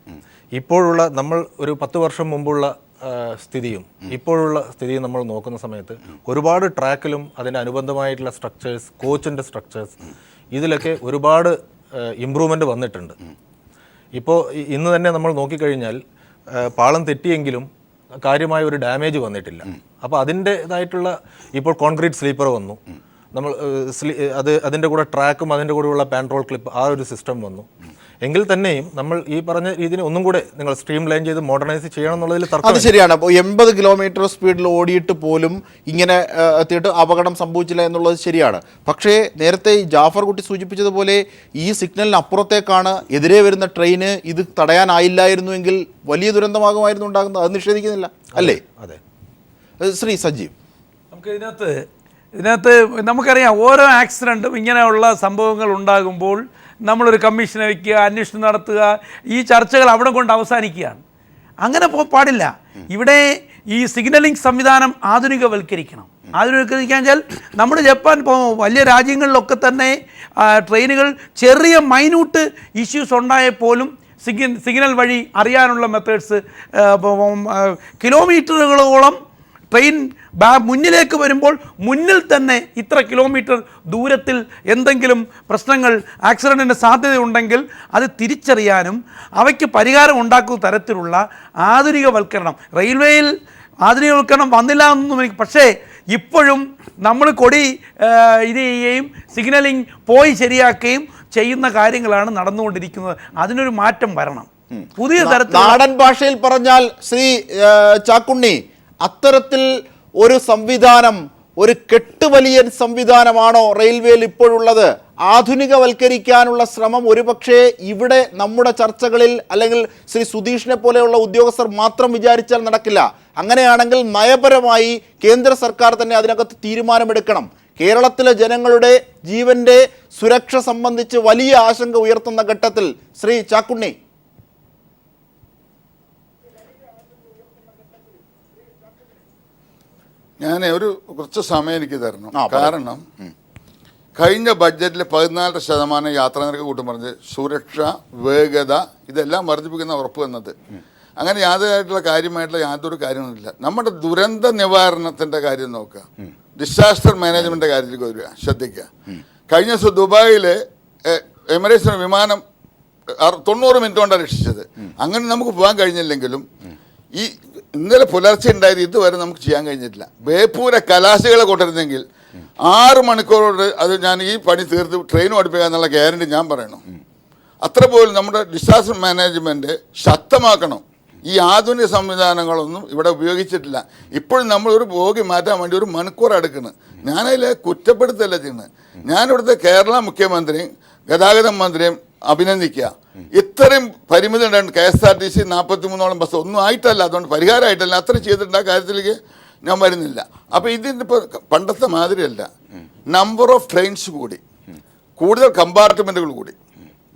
ഇപ്പോഴുള്ള നമ്മൾ ഒരു 10 വർഷം മുമ്പുള്ള സ്ഥിതിയും ഇപ്പോഴുള്ള സ്ഥിതിയും നമ്മൾ നോക്കുന്ന സമയത്ത് ഒരുപാട് ട്രാക്കിലും അതിൻ്റെ അനുബന്ധമായിട്ടുള്ള സ്ട്രക്ചേഴ്സ്, കോച്ചിൻ്റെ സ്ട്രക്ചേഴ്സ്, ഇതിലൊക്കെ ഒരുപാട് ഇമ്പ്രൂവ്മെൻറ്റ് വന്നിട്ടുണ്ട്. ഇപ്പോൾ ഇന്ന് തന്നെ നമ്മൾ നോക്കിക്കഴിഞ്ഞാൽ പാളം തെറ്റിയെങ്കിലും കാര്യമായ ഒരു ഡാമേജ് വന്നിട്ടില്ല. അപ്പോൾ അതിൻ്റേതായിട്ടുള്ള ഇപ്പോൾ കോൺക്രീറ്റ് സ്ലീപ്പർ വന്നു. നമ്മൾ അതിൻ്റെ കൂടെ ട്രാക്കും അതിൻ്റെ കൂടെയുള്ള പാൻട്രോൾ ക്ലിപ്പ്, ആ ഒരു സിസ്റ്റം വന്നു. എങ്കിൽ തന്നെയും നമ്മൾ ഈ പറഞ്ഞ രീതിയിൽ ഒന്നും കൂടെ നിങ്ങൾ സ്ട്രീം ലൈൻ ചെയ്ത് മോഡേണൈസ് ചെയ്യണം എന്നുള്ളതിൽ തർക്കം. അത് ശരിയാണ്. അപ്പോൾ 80 കിലോമീറ്റർ സ്പീഡിൽ ഓടിയിട്ട് പോലും ഇങ്ങനെ എത്തിയിട്ട് അപകടം സംഭവിച്ചില്ല എന്നുള്ളത് ശരിയാണ്. പക്ഷേ നേരത്തെ ജാഫർ കുട്ടി സൂചിപ്പിച്ചതുപോലെ ഈ സിഗ്നലിന് അപ്പുറത്തേക്കാണ് എതിരെ വരുന്ന ട്രെയിന്, ഇത് തടയാനായില്ലായിരുന്നുവെങ്കിൽ വലിയ ദുരന്തമാകുമായിരുന്നു ഉണ്ടാകുന്നത്. അത് നിഷേധിക്കുന്നില്ല അല്ലേ? അതെ. ശ്രീ സജീവ്, നമുക്ക് ഇതിനകത്ത് നമുക്കറിയാം, ഓരോ ആക്സിഡൻറ്റും ഇങ്ങനെയുള്ള സംഭവങ്ങൾ ഉണ്ടാകുമ്പോൾ നമ്മളൊരു കമ്മീഷനെ വയ്ക്കുക, അന്വേഷണം നടത്തുക, ഈ ചർച്ചകൾ അവിടെ കൊണ്ട് അവസാനിക്കുകയാണ്. അങ്ങനെ പാടില്ല. ഇവിടെ ഈ സിഗ്നലിംഗ് സംവിധാനം ആധുനികവൽക്കരിക്കണം. ആധുനികവൽക്കരിക്കാൻ വെച്ചാൽ നമ്മുടെ ജപ്പാൻ വലിയ രാജ്യങ്ങളിലൊക്കെ തന്നെ ട്രെയിനുകൾ ചെറിയ മൈന്യൂട്ട് ഇഷ്യൂസ് ഉണ്ടായാൽ പോലും സിഗ്നൽ വഴി അറിയാനുള്ള മെത്തേഡ്സ്, കിലോമീറ്ററുകളോളം ട്രെയിൻ മുന്നിലേക്ക് വരുമ്പോൾ മുന്നിൽ തന്നെ ഇത്ര കിലോമീറ്റർ ദൂരത്തിൽ എന്തെങ്കിലും പ്രശ്നങ്ങൾ, ആക്സിഡൻറ്റിന് സാധ്യതയുണ്ടെങ്കിൽ അത് തിരിച്ചറിയാനും അവയ്ക്ക് പരിഹാരം ഉണ്ടാക്കുന്ന തരത്തിലുള്ള ആധുനികവൽക്കരണം. റെയിൽവേയിൽ ആധുനികവൽക്കരണം വന്നില്ല എന്നൊന്നും എനിക്ക്, പക്ഷേ ഇപ്പോഴും നമ്മൾ കൊടി ഇത് ചെയ്യുകയും സിഗ്നലിംഗ് പോയി ശരിയാക്കുകയും ചെയ്യുന്ന കാര്യങ്ങളാണ് നടന്നുകൊണ്ടിരിക്കുന്നത്. അതിനൊരു മാറ്റം വരണം. പുതിയ തരത്തിൽ നാടൻ ഭാഷയിൽ പറഞ്ഞാൽ ശ്രീ ചാക്കുണ്ണി, അത്തരത്തിൽ ഒരു സംവിധാനം, ഒരു കെട്ടുവലിയൻ സംവിധാനമാണോ റെയിൽവേയിൽ ഇപ്പോഴുള്ളത്? ആധുനികവൽക്കരിക്കാനുള്ള ശ്രമം ഒരുപക്ഷെ ഇവിടെ നമ്മുടെ ചർച്ചകളിൽ അല്ലെങ്കിൽ ശ്രീ സുധീഷിനെ പോലെയുള്ള ഉദ്യോഗസ്ഥർ മാത്രം വിചാരിച്ചാൽ നടക്കില്ല. അങ്ങനെയാണെങ്കിൽ നയപരമായി കേന്ദ്ര സർക്കാർ തന്നെ അതിനകത്ത് തീരുമാനമെടുക്കണം. കേരളത്തിലെ ജനങ്ങളുടെ ജീവന്റെ സുരക്ഷ സംബന്ധിച്ച് വലിയ ആശങ്ക ഉയർത്തുന്ന ഘട്ടത്തിൽ ശ്രീ ചാക്കുണ്ണി, ഞാൻ കുറച്ച് സമയം എനിക്ക് തരണം. കാരണം കഴിഞ്ഞ ബഡ്ജറ്റിൽ 14% യാത്രാ നിരക്ക് കൂട്ടും പറഞ്ഞ് സുരക്ഷ, വേഗത ഇതെല്ലാം വർദ്ധിപ്പിക്കുന്ന ഉറപ്പ് വന്നത്. അങ്ങനെ കാര്യമായിട്ടുള്ള യാതൊരു കാര്യങ്ങളില്ല. നമ്മുടെ ദുരന്ത നിവാരണത്തിൻ്റെ കാര്യം നോക്കുക, ഡിസാസ്റ്റർ മാനേജ്മെൻറ്റിൻ്റെ കാര്യത്തിലേക്ക് വരിക, ശ്രദ്ധിക്കുക. കഴിഞ്ഞ ദിവസം ദുബായിൽ എമിറേറ്റ്സിന് വിമാനം 90 മിനിറ്റ് കൊണ്ടാണ് രക്ഷിച്ചത്. അങ്ങനെ നമുക്ക് പോകാൻ കഴിഞ്ഞില്ലെങ്കിലും ഈ ഇന്നലെ പുലർച്ചെ ഉണ്ടായത് ഇതുവരെ നമുക്ക് ചെയ്യാൻ കഴിഞ്ഞിട്ടില്ല. ബേപ്പൂരെ കലാശകളെ കൊണ്ടിരുന്നെങ്കിൽ 6 മണിക്കൂറോട് അത് ഞാൻ ഈ പണി തീർത്ത് ട്രെയിൻ ഓടിപ്പിക്കുക എന്നുള്ള ഗ്യാരണ്ടി ഞാൻ പറയണം. അത്ര പോലും നമ്മുടെ ഡിസാസ്റ്റർ മാനേജ്മെൻറ്റ് ശക്തമാക്കണം. ഈ ആധുനിക സംവിധാനങ്ങളൊന്നും ഇവിടെ ഉപയോഗിച്ചിട്ടില്ല. ഇപ്പോഴും നമ്മളൊരു ബോഗി മാറ്റാൻ വേണ്ടി 1 മണിക്കൂർ എടുക്കുന്നത്. ഞാനതിൽ കുറ്റപ്പെടുത്തല്ല ചെയ്യുന്നത്. ഞാനിവിടുത്തെ കേരള മുഖ്യമന്ത്രിയും ഗതാഗത മന്ത്രിയും അഭിനന്ദിക്കുക. ഇത്രയും പരിമിതി ഉണ്ടായിരുന്നു. KSRTC 43ഓളം ബസ് ഒന്നും ആയിട്ടല്ല, അതുകൊണ്ട് പരിഹാരമായിട്ടല്ല, അത്ര ചെയ്തിട്ടുണ്ട്. ആ കാര്യത്തിലേക്ക് ഞാൻ വരുന്നില്ല. അപ്പോൾ ഇതിൻ്റെ ഇപ്പോൾ പണ്ടത്തെ മാതിരിയല്ല. നമ്പർ ഓഫ് ട്രെയിൻസ് കൂടി, കൂടുതൽ കമ്പാർട്ട്മെൻറ്റുകൾ കൂടി,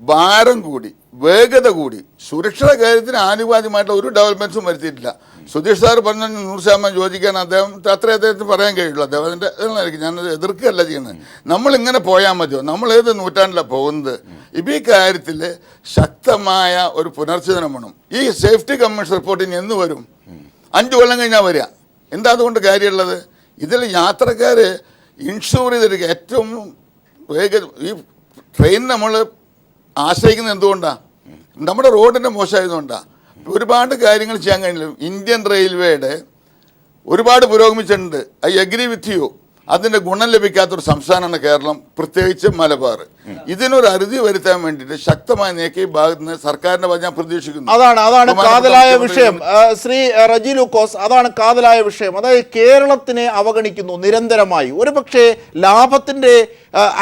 ഭാരം കൂടി, വേഗത കൂടി, സുരക്ഷയുടെ കാര്യത്തിന് ആനുപാതികമായിട്ടുള്ള ഒരു ഡെവലപ്മെൻറ്റ്സും വരുത്തിയിട്ടില്ല. സുധീഷ് സാർ പറഞ്ഞ 100% യോജിക്കാൻ അദ്ദേഹത്തിന് പറയാൻ കഴിയുള്ളൂ. അദ്ദേഹത്തിൻ്റെ ഇതായിരിക്കും, ഞാനത് എതിർക്കുകയല്ല ചെയ്യുന്നത്. നമ്മളിങ്ങനെ പോയാൽ മതിയോ? നമ്മൾ ഏത് നൂറ്റാണ്ടിലാണ് പോകുന്നത്? ഇപ്പോൾ ഈ കാര്യത്തിൽ ശക്തമായ ഒരു പുനർചിന്തനം വേണം. ഈ സേഫ്റ്റി കമ്മീഷൻ റിപ്പോർട്ടിന് എന്ന് വരും? 5 കൊല്ലം കഴിഞ്ഞാൽ വരിക. എന്താ അതുകൊണ്ട് കാര്യമുള്ളത്? ഇതിൽ യാത്രക്കാർ ഇൻഷുർ ചെയ്തിരിക്കുക. ഏറ്റവും വേഗം ഈ ട്രെയിൻ നമ്മൾ ആശ്രയിക്കുന്നത് എന്തുകൊണ്ടാണ്? നമ്മുടെ റോഡിൻ്റെ മോശമായതുകൊണ്ടാണ്. ഒരുപാട് കാര്യങ്ങൾ ചെയ്യാൻ കഴിഞ്ഞില്ല. ഇന്ത്യൻ റെയിൽവേയുടെ ഒരുപാട് പുരോഗമിച്ചിട്ടുണ്ട്. I agree with you. അതിൻ്റെ ഗുണം ലഭിക്കാത്തൊരു സംസ്ഥാനമാണ് കേരളം, പ്രത്യേകിച്ച് മലബാർ. ഇതിനൊരു അറുതി വരുത്താൻ വേണ്ടിയിട്ട് ശക്തമായ നീക്കം ഈ ഭാഗത്ത് നിന്ന് സർക്കാരിൻ്റെ ഭാഗത്ത് ഞാൻ പ്രതീക്ഷിക്കുന്നു. അതാണ് കാതലായ വിഷയം. ശ്രീ റജി ലൂക്കോസ്, അതാണ് കാതലായ വിഷയം. അതായത് കേരളത്തിനെ അവഗണിക്കുന്നു നിരന്തരമായി. ഒരുപക്ഷെ ലാഭത്തിൻ്റെ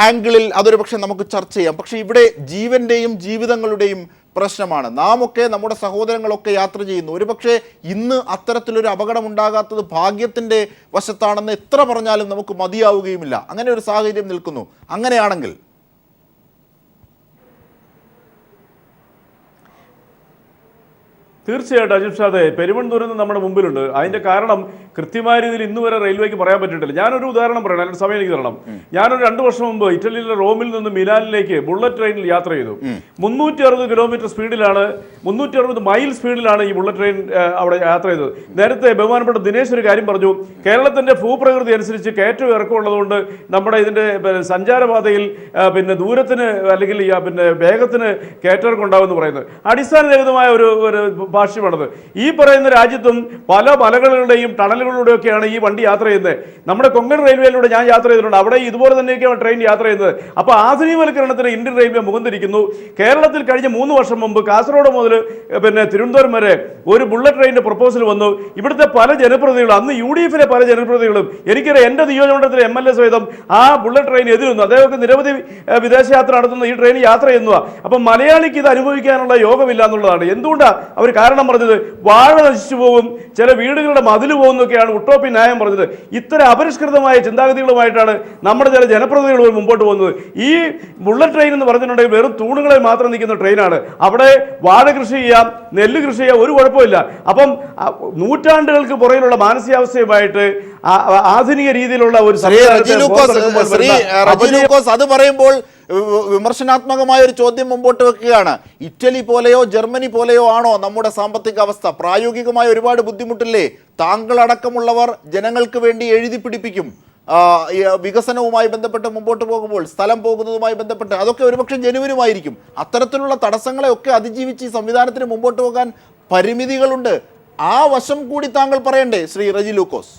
ആംഗിളിൽ അതൊരു പക്ഷേ നമുക്ക് ചർച്ച ചെയ്യാം. പക്ഷേ ഇവിടെ ജീവന്റെയും ജീവിതങ്ങളുടെയും പ്രശ്നമാണ്. നാമൊക്കെ നമ്മുടെ സഹോദരങ്ങളൊക്കെ യാത്ര ചെയ്യുന്നു. ഒരുപക്ഷെ ഇന്ന് അത്തരത്തിലൊരു അപകടം ഉണ്ടാകാത്തത് ഭാഗ്യത്തിൻ്റെ വശത്താണെന്ന് എത്ര പറഞ്ഞാലും നമുക്ക് മതിയാവുകയുമില്ല. അങ്ങനെ ഒരു സാഹചര്യം നിൽക്കുന്നു. അങ്ങനെയാണെങ്കിൽ തീർച്ചയായിട്ടും അജിത് ഷാദെ, പെരുവണ്ണൂരിൽ നമ്മുടെ മുമ്പിലുണ്ട്. അതിന്റെ കാരണം കൃത്യമായ രീതിയിൽ ഇന്ന് വരെ റെയിൽവേക്ക് പറയാൻ പറ്റിയിട്ടില്ല. ഞാനൊരു ഉദാഹരണം പറയണം, അതിന്റെ സമയം എനിക്ക് തരണം. ഞാനൊരു 2 വർഷം മുമ്പ് ഇറ്റലിയിലെ റോമിൽ നിന്ന് മിലാനിലേക്ക് ബുള്ളറ്റ് ട്രെയിനിൽ യാത്ര ചെയ്തു. 360 കിലോമീറ്റർ സ്പീഡിലാണ്, 360 മൈൽ സ്പീഡിലാണ് ഈ ബുള്ളറ്റ് ട്രെയിൻ അവിടെ യാത്ര ചെയ്തത്. നേരത്തെ ബഹുമാനപ്പെട്ട ദിനേശ് ഒരു കാര്യം പറഞ്ഞു. കേരളത്തിന്റെ ഭൂപ്രകൃതി അനുസരിച്ച് കയറ്റവും ഇറക്കമുള്ളതുകൊണ്ട് നമ്മുടെ ഇതിന്റെ സഞ്ചാരപാതയിൽ പിന്നെ ദൂരത്തിന് അല്ലെങ്കിൽ പിന്നെ വേഗത്തിന് കയറ്റിറക്കം ഉണ്ടാവുമെന്ന് പറയുന്നത് അടിസ്ഥാനരഹിതമായ ഒരു ഭാഷ്യമാണത്. ഈ പറയുന്ന രാജ്യത്തും പല മലകളുടെയും ടണലുകളിലൂടെയൊക്കെയാണ് ഈ വണ്ടി യാത്ര ചെയ്യുന്നത്. നമ്മുടെ കൊങ്കൺ റെയിൽവേയിലൂടെ ഞാൻ യാത്ര ചെയ്തിട്ടുണ്ട്. അവിടെ ഇതുപോലെ തന്നെയൊക്കെയാണ് ട്രെയിൻ യാത്ര ചെയ്യുന്നത്. അപ്പോൾ ആധുനികവൽക്കരണത്തിന് ഇന്ത്യൻ റെയിൽവേ മുഖം തിരിക്കുന്നു. കേരളത്തിൽ കഴിഞ്ഞ 3 വർഷം മുമ്പ് കാസർഗോഡ് മുതൽ പിന്നെ തിരുവനന്തപുരം വരെ ഒരു ബുള്ളറ്റ് ട്രെയിനിന്റെ പ്രപ്പോസൽ വന്നു. ഇവിടുത്തെ പല ജനപ്രതിനിധികളും, അന്ന് UDF-ലെ പല ജനപ്രതിനിധികളും, എനിക്കറിയാം എൻ്റെ നിയോജകമണ്ഡലത്തിലെ MLA സഹിതം ആ ബുള്ളറ്റ് ട്രെയിൻ എതിരുന്നു. അദ്ദേഹമൊക്കെ നിരവധി വിദേശയാത്ര നടത്തുന്ന ഈ ട്രെയിൻ യാത്ര ചെയ്യുന്നതാണ്. അപ്പം മലയാളിക്ക് ഇത് അനുഭവിക്കാനുള്ള യോഗമില്ല എന്നുള്ളതാണ്. എന്തുകൊണ്ടാണ് അവർ കാരണം പറഞ്ഞത്? വാഴ നശിച്ചു പോകും, ചില വീടുകളുടെ മതിൽ പോകുന്നൊക്കെയാണ് ഉട്ടോപ്യൻ ന്യായം പറഞ്ഞത്. ഇത്തരം അപരിഷ്കൃതമായ ചിന്താഗതികളുമായിട്ടാണ് നമ്മുടെ ചില ജനപ്രതിനിധികൾ മുമ്പോട്ട് പോകുന്നത്. ഈ ബുള്ളറ്റ് ട്രെയിൻ എന്ന് പറഞ്ഞിട്ടുണ്ടെങ്കിൽ വെറും തൂണുകളിൽ മാത്രം നിൽക്കുന്ന ട്രെയിനാണ്. അവിടെ വാഴ കൃഷി ചെയ്യാം, നെല്ല് കൃഷി ചെയ്യാം, ഒരു കുഴപ്പമില്ല. അപ്പം നൂറ്റാണ്ടുകൾക്ക് പുറകിലുള്ള മാനസികാവസ്ഥയുമായിട്ട് ആധുനിക രീതിയിലുള്ള ഒരു അത് പറയുമ്പോൾ വിമർശനാത്മകമായ ഒരു ചോദ്യം മുമ്പോട്ട് വെക്കുകയാണ്. ഇറ്റലി പോലെയോ ജർമ്മനി പോലെയോ ആണോ നമ്മുടെ സാമ്പത്തിക അവസ്ഥ? പ്രായോഗികമായ ഒരുപാട് ബുദ്ധിമുട്ടില്ലേ? താങ്കളടക്കമുള്ളവർ ജനങ്ങൾക്ക് വേണ്ടി എഴുതി പിടിപ്പിക്കും വികസനവുമായി ബന്ധപ്പെട്ട് മുമ്പോട്ട് പോകുമ്പോൾ, സ്ഥലം പോകുന്നതുമായി ബന്ധപ്പെട്ട്. അതൊക്കെ ഒരുപക്ഷെ ജനുവിനുമായിരിക്കും. അത്തരത്തിലുള്ള തടസ്സങ്ങളെയൊക്കെ അതിജീവിച്ച് ഈ സംവിധാനത്തിന് മുമ്പോട്ട് പോകാൻ പരിമിതികളുണ്ട്. ആ വശം കൂടി താങ്കൾ പറയണ്ടേ ശ്രീ റജി ലൂക്കോസ്?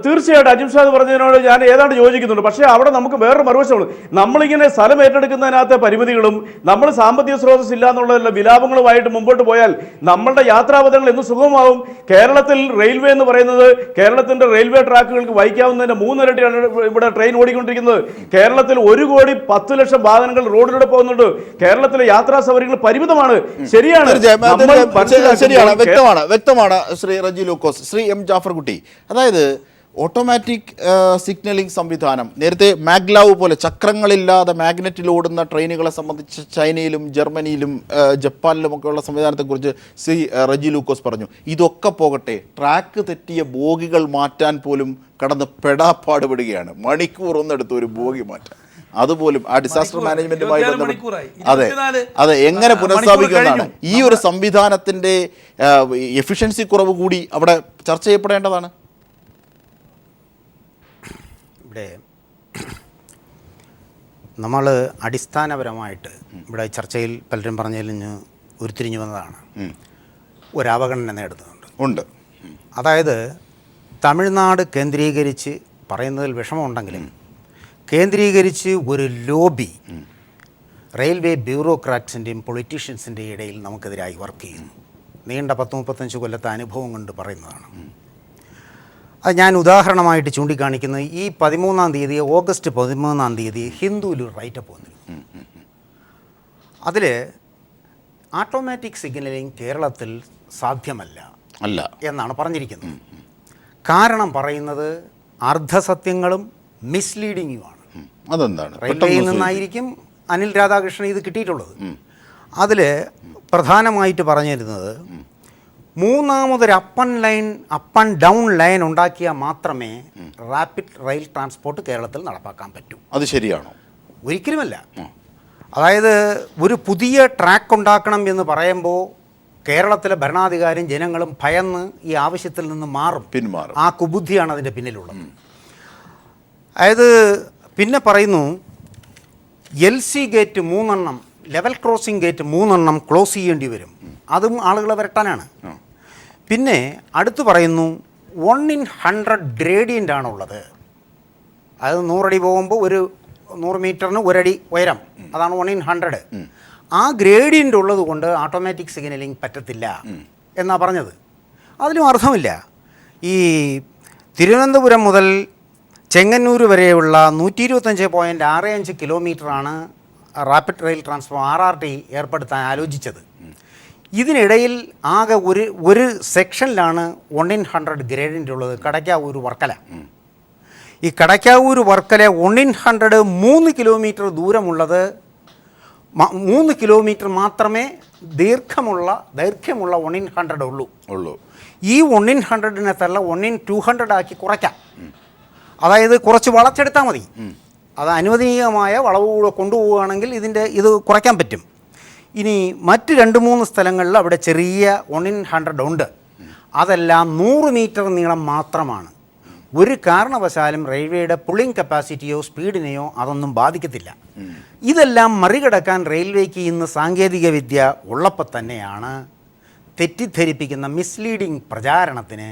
തീർച്ചയായിട്ടും അജിത് ഷാദ് പറഞ്ഞതിനോട് ഞാൻ ഏതാണ്ട് യോജിക്കുന്നുണ്ട്. പക്ഷേ അവിടെ നമുക്ക് വേറൊരു മറുവശമുണ്ട്. നമ്മളിങ്ങനെ സ്ഥലം ഏറ്റെടുക്കുന്നതിനകത്തെ പരിമിതികളും നമ്മൾ സാമ്പത്തിക സ്രോതസ് ഇല്ല എന്നുള്ള വിലാപങ്ങളുമായിട്ട് മുമ്പോട്ട് പോയാൽ നമ്മളുടെ യാത്രാപഥങ്ങൾ എന്ന് സുഗമമാവും. കേരളത്തിൽ റെയിൽവേ എന്ന് പറയുന്നത് കേരളത്തിന്റെ റെയിൽവേ ട്രാക്കുകൾക്ക് വഹിക്കാവുന്നതിന്റെ 3 ഇരട്ടിയാണ് ഇവിടെ ട്രെയിൻ ഓടിക്കൊണ്ടിരിക്കുന്നത്. കേരളത്തിൽ 1,10,00,000 വാഹനങ്ങൾ റോഡിലൂടെ പോകുന്നുണ്ട്. കേരളത്തിലെ യാത്രാ സൗകര്യങ്ങൾ പരിമിതമാണ്. ശരിയാണ്, വ്യക്തമാണ് ശ്രീ റജി ലൂക്കോസ്. ശ്രീ M ജാഫർ കുട്ടി, അതായത് ഓട്ടോമാറ്റിക് സിഗ്നലിംഗ് സംവിധാനം നേരത്തെ മാഗ്ലാവ് പോലെ ചക്രങ്ങളില്ലാതെ മാഗ്നറ്റിൽ ഓടുന്ന ട്രെയിനുകളെ സംബന്ധിച്ച് ചൈനയിലും ജർമ്മനിയിലും ജപ്പാനിലുമൊക്കെയുള്ള സംവിധാനത്തെക്കുറിച്ച് ശ്രീ റജി ലൂക്കോസ് പറഞ്ഞു. ഇതൊക്കെ പോകട്ടെ, ട്രാക്ക് തെറ്റിയ ബോഗികൾ മാറ്റാൻ പോലും കടന്ന് പെടാപ്പാടുപെടുകയാണ്. മണിക്കൂർ ഒന്നെടുത്ത് ഒരു ബോഗി മാറ്റാൻ. അതുപോലും ആ ഡിസാസ്റ്റർ മാനേജ്മെന്റുമായി ബന്ധപ്പെട്ട് അതെ എങ്ങനെ പുനഃസ്ഥാപിക്കുന്നതാണ് ഈ ഒരു സംവിധാനത്തിന്റെ എഫിഷ്യൻസി കുറവ് കൂടി അവിടെ ചർച്ച ചെയ്യപ്പെടേണ്ടതാണ്. ഇവിടെ നമ്മൾ അടിസ്ഥാനപരമായിട്ട് ഇവിടെ ചർച്ചയിൽ പലരും പറഞ്ഞതിൽ നിന്ന് ഉരുത്തിരിഞ്ഞു വന്നതാണ്, ഒരവഗണന നേടുന്നുണ്ട്. അതായത് തമിഴ്നാട് കേന്ദ്രീകരിച്ച് പറയുന്നതിൽ വിഷമമുണ്ടെങ്കിലും കേന്ദ്രീകരിച്ച് ഒരു ലോബി റെയിൽവേ ബ്യൂറോക്രാറ്റ്സിൻ്റെയും പൊളിറ്റീഷ്യൻസിൻ്റെയും ഇടയിൽ നമുക്കെതിരായി വർക്ക് ചെയ്യുന്നു. നീണ്ട 10-35 കൊല്ലത്തെ അനുഭവം കൊണ്ട് പറയുന്നതാണ്. അത് ഞാൻ ഉദാഹരണമായിട്ട് ചൂണ്ടിക്കാണിക്കുന്നത് ഈ 13-ാം തീയതി, ഓഗസ്റ്റ് 13-ാം തീയതി ഹിന്ദുവിൽ ഒരു റൈറ്റപ്പ് വന്നിരുന്നു. അതിൽ ഓട്ടോമാറ്റിക് സിഗ്നലിംഗ് കേരളത്തിൽ സാധ്യമല്ല എന്നാണ് പറഞ്ഞിരിക്കുന്നത്. കാരണം പറയുന്നത് അർദ്ധസത്യങ്ങളും മിസ്ലീഡിങ്ങുമാണ്. അതെന്താണ്? റെയിൽവേയിൽ നിന്നായിരിക്കും അനിൽ രാധാകൃഷ്ണൻ ഇത് കിട്ടിയിട്ടുള്ളത്. അതിൽ പ്രധാനമായിട്ട് പറഞ്ഞിരുന്നത് മൂന്നാമതൊരു അപ്പ് ആൻഡ് ഡൗൺ ലൈൻ ഉണ്ടാക്കിയാൽ മാത്രമേ റാപ്പിഡ് റെയിൽ ട്രാൻസ്പോർട്ട് കേരളത്തിൽ നടപ്പാക്കാൻ പറ്റൂ. അത് ശരിയാണോ? ഒരിക്കലുമല്ല. അതായത് ഒരു പുതിയ ട്രാക്ക് ഉണ്ടാക്കണം എന്ന് പറയുമ്പോൾ കേരളത്തിലെ ഭരണാധികാരിയും ജനങ്ങളും ഭയന്ന് ഈ ആവശ്യത്തിൽ നിന്ന് പിന്മാറും. ആ കുബുദ്ധിയാണ് അതിൻ്റെ പിന്നിലുള്ളത്. അതായത് പിന്നെ പറയുന്നു LC gate 3 level crossing gate 3 close ചെയ്യേണ്ടി വരും. അതും ആളുകളെ വരട്ടാനാണ്. പിന്നെ അടുത്ത് പറയുന്നു 1/100 ഗ്രേഡിയൻ്റ് ആണുള്ളത്. അത് 100 അടി പോകുമ്പോൾ ഒരു 100 മീറ്ററിന് 1 അടി ഉയരം, അതാണ് 1/100. ആ ഗ്രേഡിയൻ്റ് ഉള്ളത് കൊണ്ട് ഓട്ടോമാറ്റിക് സിഗ്നലിംഗ് പറ്റത്തില്ല എന്നാണ് പറഞ്ഞത്. അതിലും അർത്ഥമില്ല. ഈ തിരുവനന്തപുരം മുതൽ ചെങ്ങന്നൂർ വരെയുള്ള 125.65 കിലോമീറ്ററാണ് റാപ്പിഡ് റെയിൽ ട്രാൻസ്ഫോം RRT ഏർപ്പെടുത്താൻ ആലോചിച്ചത്. ഇതിനിടയിൽ ആകെ ഒരു സെക്ഷനിലാണ് 1/100 ഗ്രേഡിയൻ്റ് ഉള്ളത്, കടയ്ക്കാവൂർ വർക്കല. ഈ കടയ്ക്കാവൂർ വർക്കല 1/100 3 കിലോമീറ്റർ ദൂരമുള്ളത് 3 കിലോമീറ്റർ മാത്രമേ ദൈർഘ്യമുള്ള 1/100 ഉള്ളൂ. ഈ 1/100നെ തള്ള 1/200 ആക്കി കുറയ്ക്കാം. അതായത് കുറച്ച് വളച്ചെടുത്താൽ മതി. അത് അനുവദനീയമായ വളവ് കൊണ്ടുപോവുകയാണെങ്കിൽ ഇത് കുറയ്ക്കാൻ പറ്റും. ഇനി മറ്റ് 2-3 സ്ഥലങ്ങളിൽ അവിടെ ചെറിയ 1/100 ഉണ്ട്. അതെല്ലാം 100 മീറ്റർ നീളം മാത്രമാണ്. ഒരു കാരണവശാലും റെയിൽവേയുടെ പുള്ളിംഗ് കപ്പാസിറ്റിയോ സ്പീഡിനെയോ അതൊന്നും ബാധിക്കത്തില്ല. ഇതെല്ലാം മറികടക്കാൻ റെയിൽവേക്ക് ഇന്ന് സാങ്കേതിക വിദ്യ ഉള്ളപ്പോൾ തന്നെയാണ് തെറ്റിദ്ധരിപ്പിക്കുന്ന മിസ്ലീഡിംഗ് പ്രചാരണത്തിന്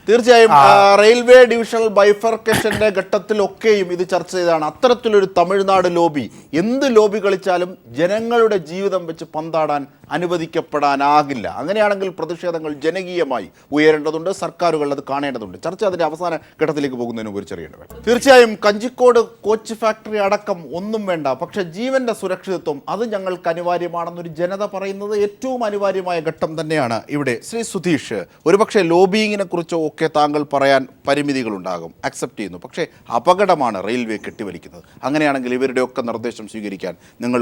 തീർച്ചയായും റെയിൽവേ ഡിവിഷണൽ ബൈഫർക്കേഷന്റെ ഘട്ടത്തിലൊക്കെയും ഇത് ചർച്ച ചെയ്താണ്. അത്തരത്തിലൊരു തമിഴ്നാട് ലോബി എന്ത് ലോബി കളിച്ചാലും ജനങ്ങളുടെ ജീവിതം വെച്ച് പന്താടാൻ അനുവദിക്കപ്പെടാനാകില്ല. അങ്ങനെയാണെങ്കിൽ പ്രതിഷേധങ്ങൾ ജനകീയമായി ഉയരേണ്ടതുണ്ട്, സർക്കാരുകൾ അത് കാണേണ്ടതുണ്ട്. ചർച്ച അതിന്റെ അവസാന ഘട്ടത്തിലേക്ക് പോകുന്നതിന് മുമ്പ് ഒരു ചെറിയ ഇടവേള. തീർച്ചയായും കഞ്ചിക്കോട് കോച്ച് ഫാക്ടറി അടക്കം ഒന്നും വേണ്ട, പക്ഷേ ജീവന്റെ സുരക്ഷിതത്വം അത് ഞങ്ങൾക്ക് അനിവാര്യമാണെന്നൊരു ജനത പറയുന്നത് ഏറ്റവും അനിവാര്യമായ ഘട്ടം തന്നെയാണ് ഇവിടെ. ശ്രീ സുധീഷ്, ഒരുപക്ഷെ ലോബിയിങ്ങിനെ കുറിച്ചോ ഒക്കെ താങ്കൾ പറയാൻ പരിമിതികളുണ്ടാകും, അക്സെപ്റ്റ് ചെയ്യുന്നു. പക്ഷേ അപകടമാണ് റെയിൽവേ കെട്ടിവലിക്കുന്നത്. അങ്ങനെയാണെങ്കിൽ ഇവരുടെയൊക്കെ നിർദ്ദേശം സ്വീകരിക്കാൻ നിങ്ങൾ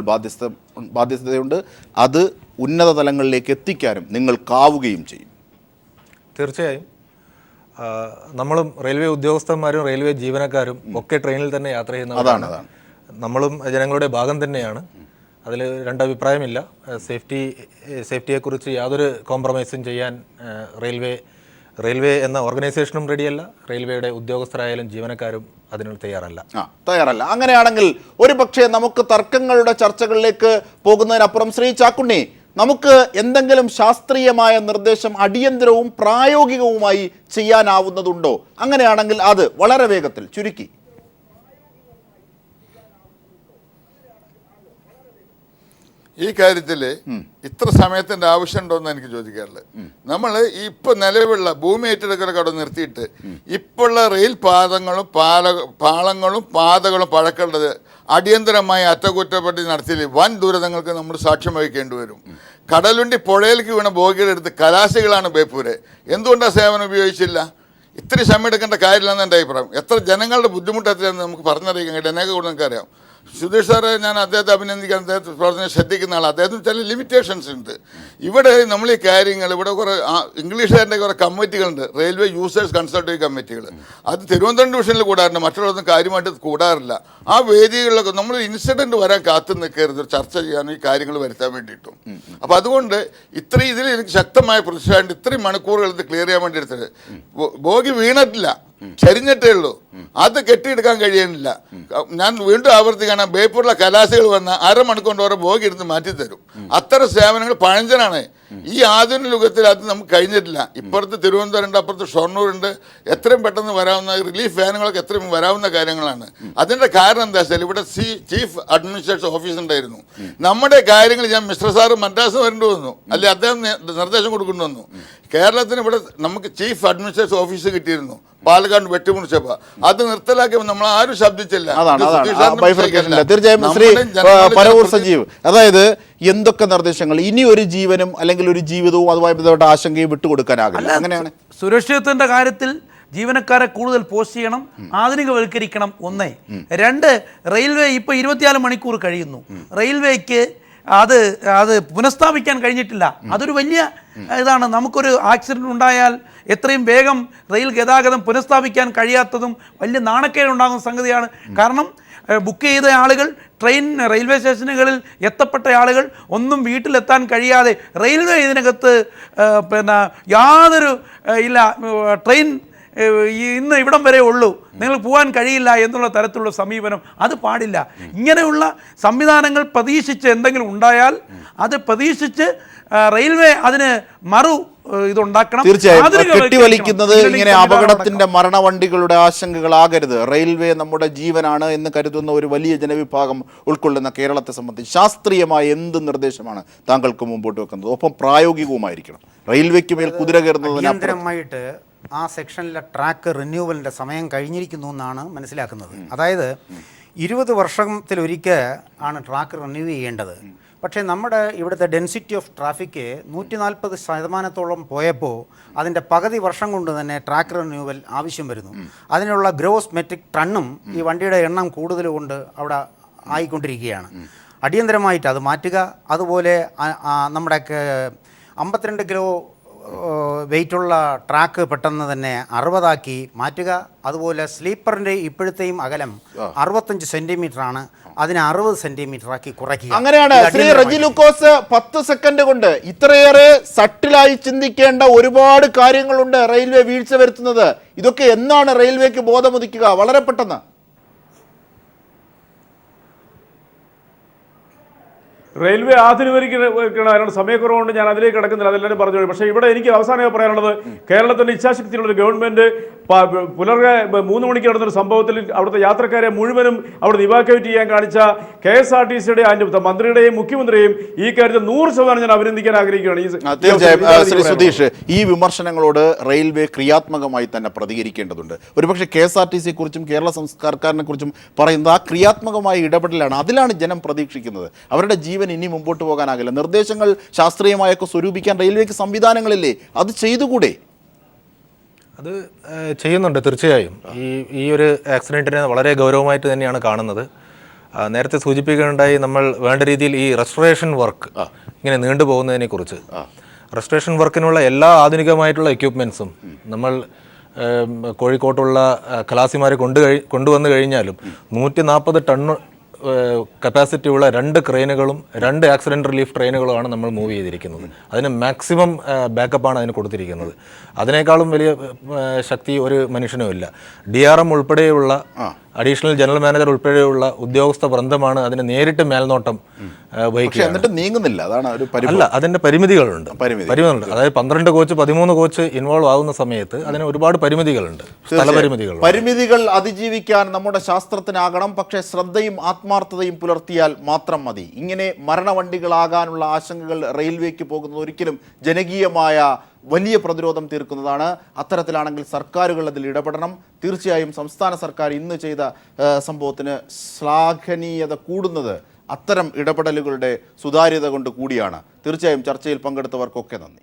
ബാധ്യതയുണ്ട്. അത് ഉന്നത തലങ്ങളിലേക്ക് എത്തിക്കാനും നിങ്ങൾക്കാവുകയും ചെയ്യും. തീർച്ചയായും നമ്മളും റെയിൽവേ ഉദ്യോഗസ്ഥന്മാരും റെയിൽവേ ജീവനക്കാരും ഒക്കെ ട്രെയിനിൽ തന്നെ യാത്ര ചെയ്യുന്നവരാണ്. നമ്മളും ജനങ്ങളുടെ ഭാഗം തന്നെയാണ്. അതിൽ രണ്ടഭിപ്രായമില്ല. സേഫ്റ്റിയെക്കുറിച്ച് യാതൊരു കോംപ്രമൈസും ചെയ്യാൻ റെയിൽവേ എന്ന ഓർഗനൈസേഷനും റെഡിയല്ല. റെയിൽവേയുടെ ഉദ്യോഗസ്ഥരായാലും ജീവനക്കാരും അതിന് തയ്യാറല്ല. അങ്ങനെയാണെങ്കിൽ ഒരു പക്ഷേ നമുക്ക് തർക്കങ്ങളുടെ ചർച്ചകളിലേക്ക് പോകുന്നതിനപ്പുറം ശ്രീ ചാക്കുണ്ണി, നമുക്ക് എന്തെങ്കിലും ശാസ്ത്രീയമായ നിർദ്ദേശം അടിയന്തരവും പ്രായോഗികവുമായി ചെയ്യാനാവുന്നതുണ്ടോ? അങ്ങനെയാണെങ്കിൽ അത് വളരെ വേഗത്തിൽ ചുരുക്കി. ഈ കാര്യത്തിൽ ഇത്ര സമയത്തിൻ്റെ ആവശ്യമുണ്ടോ എന്ന് എനിക്ക് ചോദിക്കാറുള്ളത്. നമ്മൾ ഇപ്പോൾ നിലവിലുള്ള ഭൂമി ഏറ്റെടുക്കലൊക്കെ അവിടെ നിർത്തിയിട്ട് ഇപ്പോഴുള്ള റെയിൽ പാളങ്ങളും പാതകളും പഴക്കേണ്ടത് അടിയന്തരമായി അറ്റകുറ്റപ്പണി നടത്തിയില്ല വൻ ദുരിതങ്ങൾക്ക് നമ്മൾ സാക്ഷ്യം വഹിക്കേണ്ടി വരും. കടലുണ്ടി പുഴയിലേക്ക് വീണ ബോഗിയുടെ അടുത്ത് കലാശികളാണ് ബേപ്പൂര്. എന്തുകൊണ്ടാണ് സേവനം ഉപയോഗിച്ചില്ല? ഇത്തിരി സമയം എടുക്കേണ്ട കാര്യമില്ലെന്ന് എൻ്റെ അഭിപ്രായം. എത്ര ജനങ്ങളുടെ ബുദ്ധിമുട്ട് എത്രയാണെന്ന് നമുക്ക് പറഞ്ഞറിയിക്കാൻ കഴിയും. എന്നെയൊക്കെ കൂടെ നമുക്കറിയാം. സുധീഷ് സാറ് ഞാൻ അദ്ദേഹത്തെ അഭിനന്ദിക്കാൻ, അദ്ദേഹത്തെ പ്രവർത്തനം ശ്രദ്ധിക്കുന്ന ആൾ. അദ്ദേഹത്തിന് ചില ലിമിറ്റേഷൻസ് ഉണ്ട്. ഇവിടെ നമ്മൾ ഈ കാര്യങ്ങൾ ഇവിടെ കുറേ ഇംഗ്ലീഷുകാരുടെ കുറേ കമ്മിറ്റികളുണ്ട്, റെയിൽവേ യൂസേഴ്സ് കൺസൾട്ടേറ്റീവ് കമ്മിറ്റികൾ. അത് തിരുവനന്തപുരം ഡിവിഷനിൽ കൂടാറുണ്ട്, മറ്റുള്ളതൊന്നും കാര്യമായിട്ട് കൂടാറില്ല. ആ വേദികളിലൊക്കെ നമ്മൾ ഇൻസിഡൻറ്റ് വരാൻ കാത്തു നിൽക്കരുത്, ചർച്ച ചെയ്യാനും ഈ കാര്യങ്ങൾ വരുത്താൻ വേണ്ടിയിട്ടും. അപ്പോൾ അതുകൊണ്ട് ഇതിൽ എനിക്ക് ശക്തമായ പ്രതിഷേധം. ഇത്രയും മണിക്കൂറുകൾ ഇത് ക്ലിയർ ചെയ്യാൻ വേണ്ടി എടുത്തത്. ബോഗി വീണിട്ടില്ല, ചരിഞ്ഞിട്ടേ ഉള്ളൂ. അത് കെട്ടിയെടുക്കാൻ കഴിയുന്നില്ല. ഞാൻ വീണ്ടും ആവർത്തിക്കണം, ബേപ്പൂരിലെ കലാശികൾ വന്ന അരമണിക്കൊണ്ട് ഓരോ ബോഗി എടുത്ത് മാറ്റിത്തരും. അത്തരം സേവനങ്ങൾ പഴഞ്ചനാണ്. ഈ ആധുനിക യുഗത്തിൽ അത് നമുക്ക് കഴിഞ്ഞിട്ടില്ല. ഇപ്പുറത്ത് തിരുവനന്തപുരം ഉണ്ട്, അപ്പുറത്ത് ഷൊർണൂരുണ്ട്. എത്രയും പെട്ടെന്ന് വരാവുന്ന റിലീഫ് വാനുകളൊക്കെ എത്രയും വരാവുന്ന കാര്യങ്ങളാണ്. അതിൻ്റെ കാരണം എന്താ വെച്ചാൽ ഇവിടെ ചീഫ് അഡ്മിനിസ്ട്രേഷൻ ഓഫീസ് ഉണ്ടായിരുന്നു. നമ്മുടെ കാര്യങ്ങൾ ഞാൻ മിസ്റ്റർ സാറ് മദ്രാസ് വരേണ്ടി വന്നു, അല്ലെ അദ്ദേഹം നിർദ്ദേശം കൊടുക്കേണ്ടി വന്നു. കേരളത്തിന് ഇവിടെ നമുക്ക് ചീഫ് അഡ്മിനിസ്ട്രേഷൻ ഓഫീസ് കിട്ടിയിരുന്നു, പാലക്കാട് വെട്ടിമുറിച്ചപ്പോൾ അത് നിർത്തലാക്കിയപ്പോൾ നമ്മൾ ആരും ശബ്ദിച്ചില്ല. തീർച്ചയായും ശ്രീ പരവൂർ സജീവ്, അതായത് എന്തൊക്കെ നിർദ്ദേശങ്ങൾ ഇനി ഒരു ജീവനും അല്ലെങ്കിൽ ഒരു ജീവിതവും അതുമായി ബന്ധപ്പെട്ട ആശങ്കയും വിട്ടുകൊടുക്കാനാകില്ല. അങ്ങനെയാണ് സുരക്ഷിതത്വത്തിന്റെ കാര്യത്തിൽ ജീവനക്കാരെ കൂടുതൽ പോസ്റ്റ് ചെയ്യണം, ആധുനികവൽക്കരിക്കണം. 1. 2, റെയിൽവേ ഇപ്പോൾ 24 മണിക്കൂർ കഴിയുന്നു. റെയിൽവേക്ക് അത് പുനഃസ്ഥാപിക്കാൻ കഴിഞ്ഞിട്ടില്ല. അതൊരു വലിയ ഇതാണ്. നമുക്കൊരു ആക്സിഡൻറ്റ് ഉണ്ടായാൽ എത്രയും വേഗം റെയിൽ ഗതാഗതം പുനഃസ്ഥാപിക്കാൻ കഴിയാത്തതും വലിയ നാണക്കേടുണ്ടാകുന്ന സംഗതിയാണ്. കാരണം ബുക്ക് ചെയ്ത ആളുകൾ റെയിൽവേ സ്റ്റേഷനുകളിൽ എത്തപ്പെട്ട ആളുകൾ ഒന്നും വീട്ടിലെത്താൻ കഴിയാതെ റെയിൽവേ ഇതിനകത്ത് യാതൊരു ട്രെയിൻ ഇന്ന് ഇവിടം വരെ ഉള്ളൂ, നിങ്ങൾ പോകാൻ കഴിയില്ല എന്നുള്ള തരത്തിലുള്ള സമീപനം അത് പാടില്ല. ഇങ്ങനെയുള്ള സംവിധാനങ്ങൾ പ്രതീക്ഷിച്ച് എന്തെങ്കിലും ഉണ്ടായാൽ അത് പ്രതീക്ഷിച്ച് റെയിൽവേ അതിന് ഇതുണ്ടാക്കണം. തീർച്ചയായും കെട്ടിവലിക്കുന്നത് ഇങ്ങനെ അപകടത്തിന്റെ മരണവണ്ടികളുടെ ആശങ്കകളാകരുത്. റെയിൽവേ നമ്മുടെ ജീവനാണ് എന്ന് കരുതുന്ന ഒരു വലിയ ജനവിഭാഗം ഉൾക്കൊള്ളുന്ന കേരളത്തെ സംബന്ധിച്ച് ശാസ്ത്രീയമായ എന്ത് നിർദ്ദേശമാണ് താങ്കൾക്ക് മുമ്പോട്ട് വെക്കുന്നത്? ഒപ്പം പ്രായോഗികവുമായിരിക്കണം. റെയിൽവേക്ക് മേൽ കുതിര അടിയന്തരമായിട്ട് ആ സെക്ഷനിലെ ട്രാക്ക് റിന്യൂവലിൻ്റെ സമയം കഴിഞ്ഞിരിക്കുന്നു എന്നാണ് മനസ്സിലാക്കുന്നത്. അതായത് 20 വർഷത്തിലൊരിക്കൽ ആണ് ട്രാക്ക് റിന്യൂ ചെയ്യേണ്ടത്. പക്ഷേ നമ്മുടെ ഇവിടുത്തെ ഡെൻസിറ്റി ഓഫ് ട്രാഫിക്ക് 140% പോയപ്പോൾ അതിൻ്റെ പകുതി വർഷം കൊണ്ട് തന്നെ ട്രാക്ക് റിന്യൂവൽ ആവശ്യം വരുന്നു. അതിനുള്ള ഗ്രോസ് മെട്രിക് ടണ്ണും ഈ വണ്ടിയുടെ എണ്ണം കൂടുതൽ കൊണ്ട് അവിടെ ആയിക്കൊണ്ടിരിക്കുകയാണ്. അടിയന്തരമായിട്ട് അത് മാറ്റുക. അതുപോലെ നമ്മുടെ 52 കിലോ വെയിറ്റുള്ള ട്രാക്ക് പെട്ടെന്ന് തന്നെ 60 മാറ്റുക. അതുപോലെ സ്ലീപ്പറിൻ്റെ ഇപ്പോഴത്തെയും അകലം 65 സെൻറ്റിമീറ്റർ ആണ്, അതിനെ 60 സെൻറ്റിമീറ്റർ ആക്കി കുറയ്ക്കുക. അങ്ങനെയാണ് ശ്രീ റജി ലൂക്കോസ്. 10 സെക്കൻഡ് കൊണ്ട് ഇത്രയേറെ സട്ടിലായി ചിന്തിക്കേണ്ട ഒരുപാട് കാര്യങ്ങളുണ്ട് റെയിൽവേ വീഴ്ച വരുത്തുന്നത്. ഇതൊക്കെ എന്നാണ് റെയിൽവേക്ക് ബോധമുദിക്കുക? വളരെ പെട്ടെന്ന്. റെയിൽവേ ആധുനികരിക്കണം, അതിനുള്ള സമയക്കുറവുകൊണ്ട് ഞാൻ അതിലേക്ക് കിടക്കുന്നില്ല, അതെല്ലാവരും പറഞ്ഞു. പക്ഷേ ഇവിടെ എനിക്ക് അവസാനമായി പറയാനുള്ളത്, കേരളത്തിൻ്റെ ഇച്ഛാശക്തിയുള്ള ഒരു ഗവൺമെൻറ് പുലർകെ 3 മണിക്ക് നടന്നൊരു സംഭവത്തിൽ അവിടുത്തെ യാത്രക്കാരെ മുഴുവനും അവിടെ ഇവാക്യുവേറ്റ് ചെയ്യാൻ കാണിച്ച KSRTCയുടെ അതിൻ്റെ മന്ത്രിയുടെയും മുഖ്യമന്ത്രിയെയും ഈ കാര്യത്തിൽ 100% ഞാൻ അഭിനന്ദിക്കാൻ ആഗ്രഹിക്കുകയാണ്. തീർച്ചയായും ശ്രീ സുധീഷ്, ഈ വിമർശനങ്ങളോട് റെയിൽവേ ക്രിയാത്മകമായി തന്നെ പ്രതികരിക്കേണ്ടതുണ്ട്. ഒരുപക്ഷെ KSRTC കുറിച്ചും കേരള സർക്കാരിനെ കുറിച്ചും പറയുന്നത് ആ ക്രിയാത്മകമായ ഇടപെടലാണ്. അതിലാണ് ജനം പ്രതീക്ഷിക്കുന്നത്. അവരുടെ ജീവൻ ഇനി മുമ്പോട്ട് പോകാനാകില്ല. നിർദ്ദേശങ്ങൾ ശാസ്ത്രീയമായൊക്കെ സ്വരൂപിക്കാൻ റെയിൽവേക്ക് സംവിധാനങ്ങളില്ലേ? അത് ചെയ്തുകൂടെ? അത് ചെയ്യുന്നുണ്ട് തീർച്ചയായും. ഈ ഒരു ആക്സിഡൻറ്റിനെ വളരെ ഗൗരവമായിട്ട് തന്നെയാണ് കാണുന്നത്. നേരത്തെ സൂചിപ്പിക്കുകയുണ്ടായി, നമ്മൾ വേണ്ട രീതിയിൽ ഈ റെസ്റ്റോറേഷൻ വർക്ക് ഇങ്ങനെ നീണ്ടുപോകുന്നതിനെ കുറിച്ച്. റെസ്റ്റോറേഷൻ വർക്കിനുള്ള എല്ലാ ആധുനികമായിട്ടുള്ള എക്യുപ്മെൻസും നമ്മൾ കോഴിക്കോട്ടുള്ള ഖലാസിമാരെ കൊണ്ടുവന്നു കഴിഞ്ഞാലും 140 ടണ്ണ് കപ്പാസിറ്റി ഉള്ള 2 ക്രെയിനുകളും 2 ആക്സിഡൻറ്റ് റിലീഫ് ട്രെയിനുകളുമാണ് നമ്മൾ മൂവ് ചെയ്തിരിക്കുന്നത്. അതിന് മാക്സിമം ബാക്കപ്പാണ് അതിന് കൊടുത്തിരിക്കുന്നത്. അതിനേക്കാളും വലിയ ശക്തി ഒരു മനുഷ്യനുമില്ല. DRM ഉൾപ്പെടെയുള്ള അഡീഷണൽ ജനറൽ മാനേജർ ഉൾപ്പെടെയുള്ള ഉദ്യോഗസ്ഥ വൃന്ദമാണ് അതിന് നേരിട്ട് മേൽനോട്ടം വഹിക്കുക. നീങ്ങുന്നില്ല, അതാണ് അല്ല, അതിൻ്റെ പരിമിതികളുണ്ട്. അതായത് 12 കോച്ച് 13 കോച്ച് ഇൻവോൾവ് ആവുന്ന സമയത്ത് അതിന് ഒരുപാട് പരിമിതികളുണ്ട്, പരിമിതികൾ അതിജീവിക്കാൻ നമ്മുടെ ശാസ്ത്രത്തിനാകണം. പക്ഷേ ശ്രദ്ധയും ആത്മാർത്ഥതയും പുലർത്തിയാൽ മാത്രം മതി. ഇങ്ങനെ മരണവണ്ടികളാകാനുള്ള ആശങ്കകൾ റെയിൽവേക്ക് പോകുന്നത് ഒരിക്കലും ജനകീയമായ വലിയ പ്രതിരോധം തീർക്കുന്നതാണ്. അത്തരത്തിലാണെങ്കിൽ സർക്കാരുകൾ അതിൽ ഇടപെടണം. തീർച്ചയായും സംസ്ഥാന സർക്കാർ ഇന്ന് ചെയ്ത സംഭവത്തിന് ശ്ലാഘനീയത കൂടുന്നത് അത്തരം ഇടപെടലുകളുടെ സുതാര്യത കൊണ്ട് കൂടിയാണ്. തീർച്ചയായും ചർച്ചയിൽ പങ്കെടുത്തവർക്കൊക്കെ നന്ദി.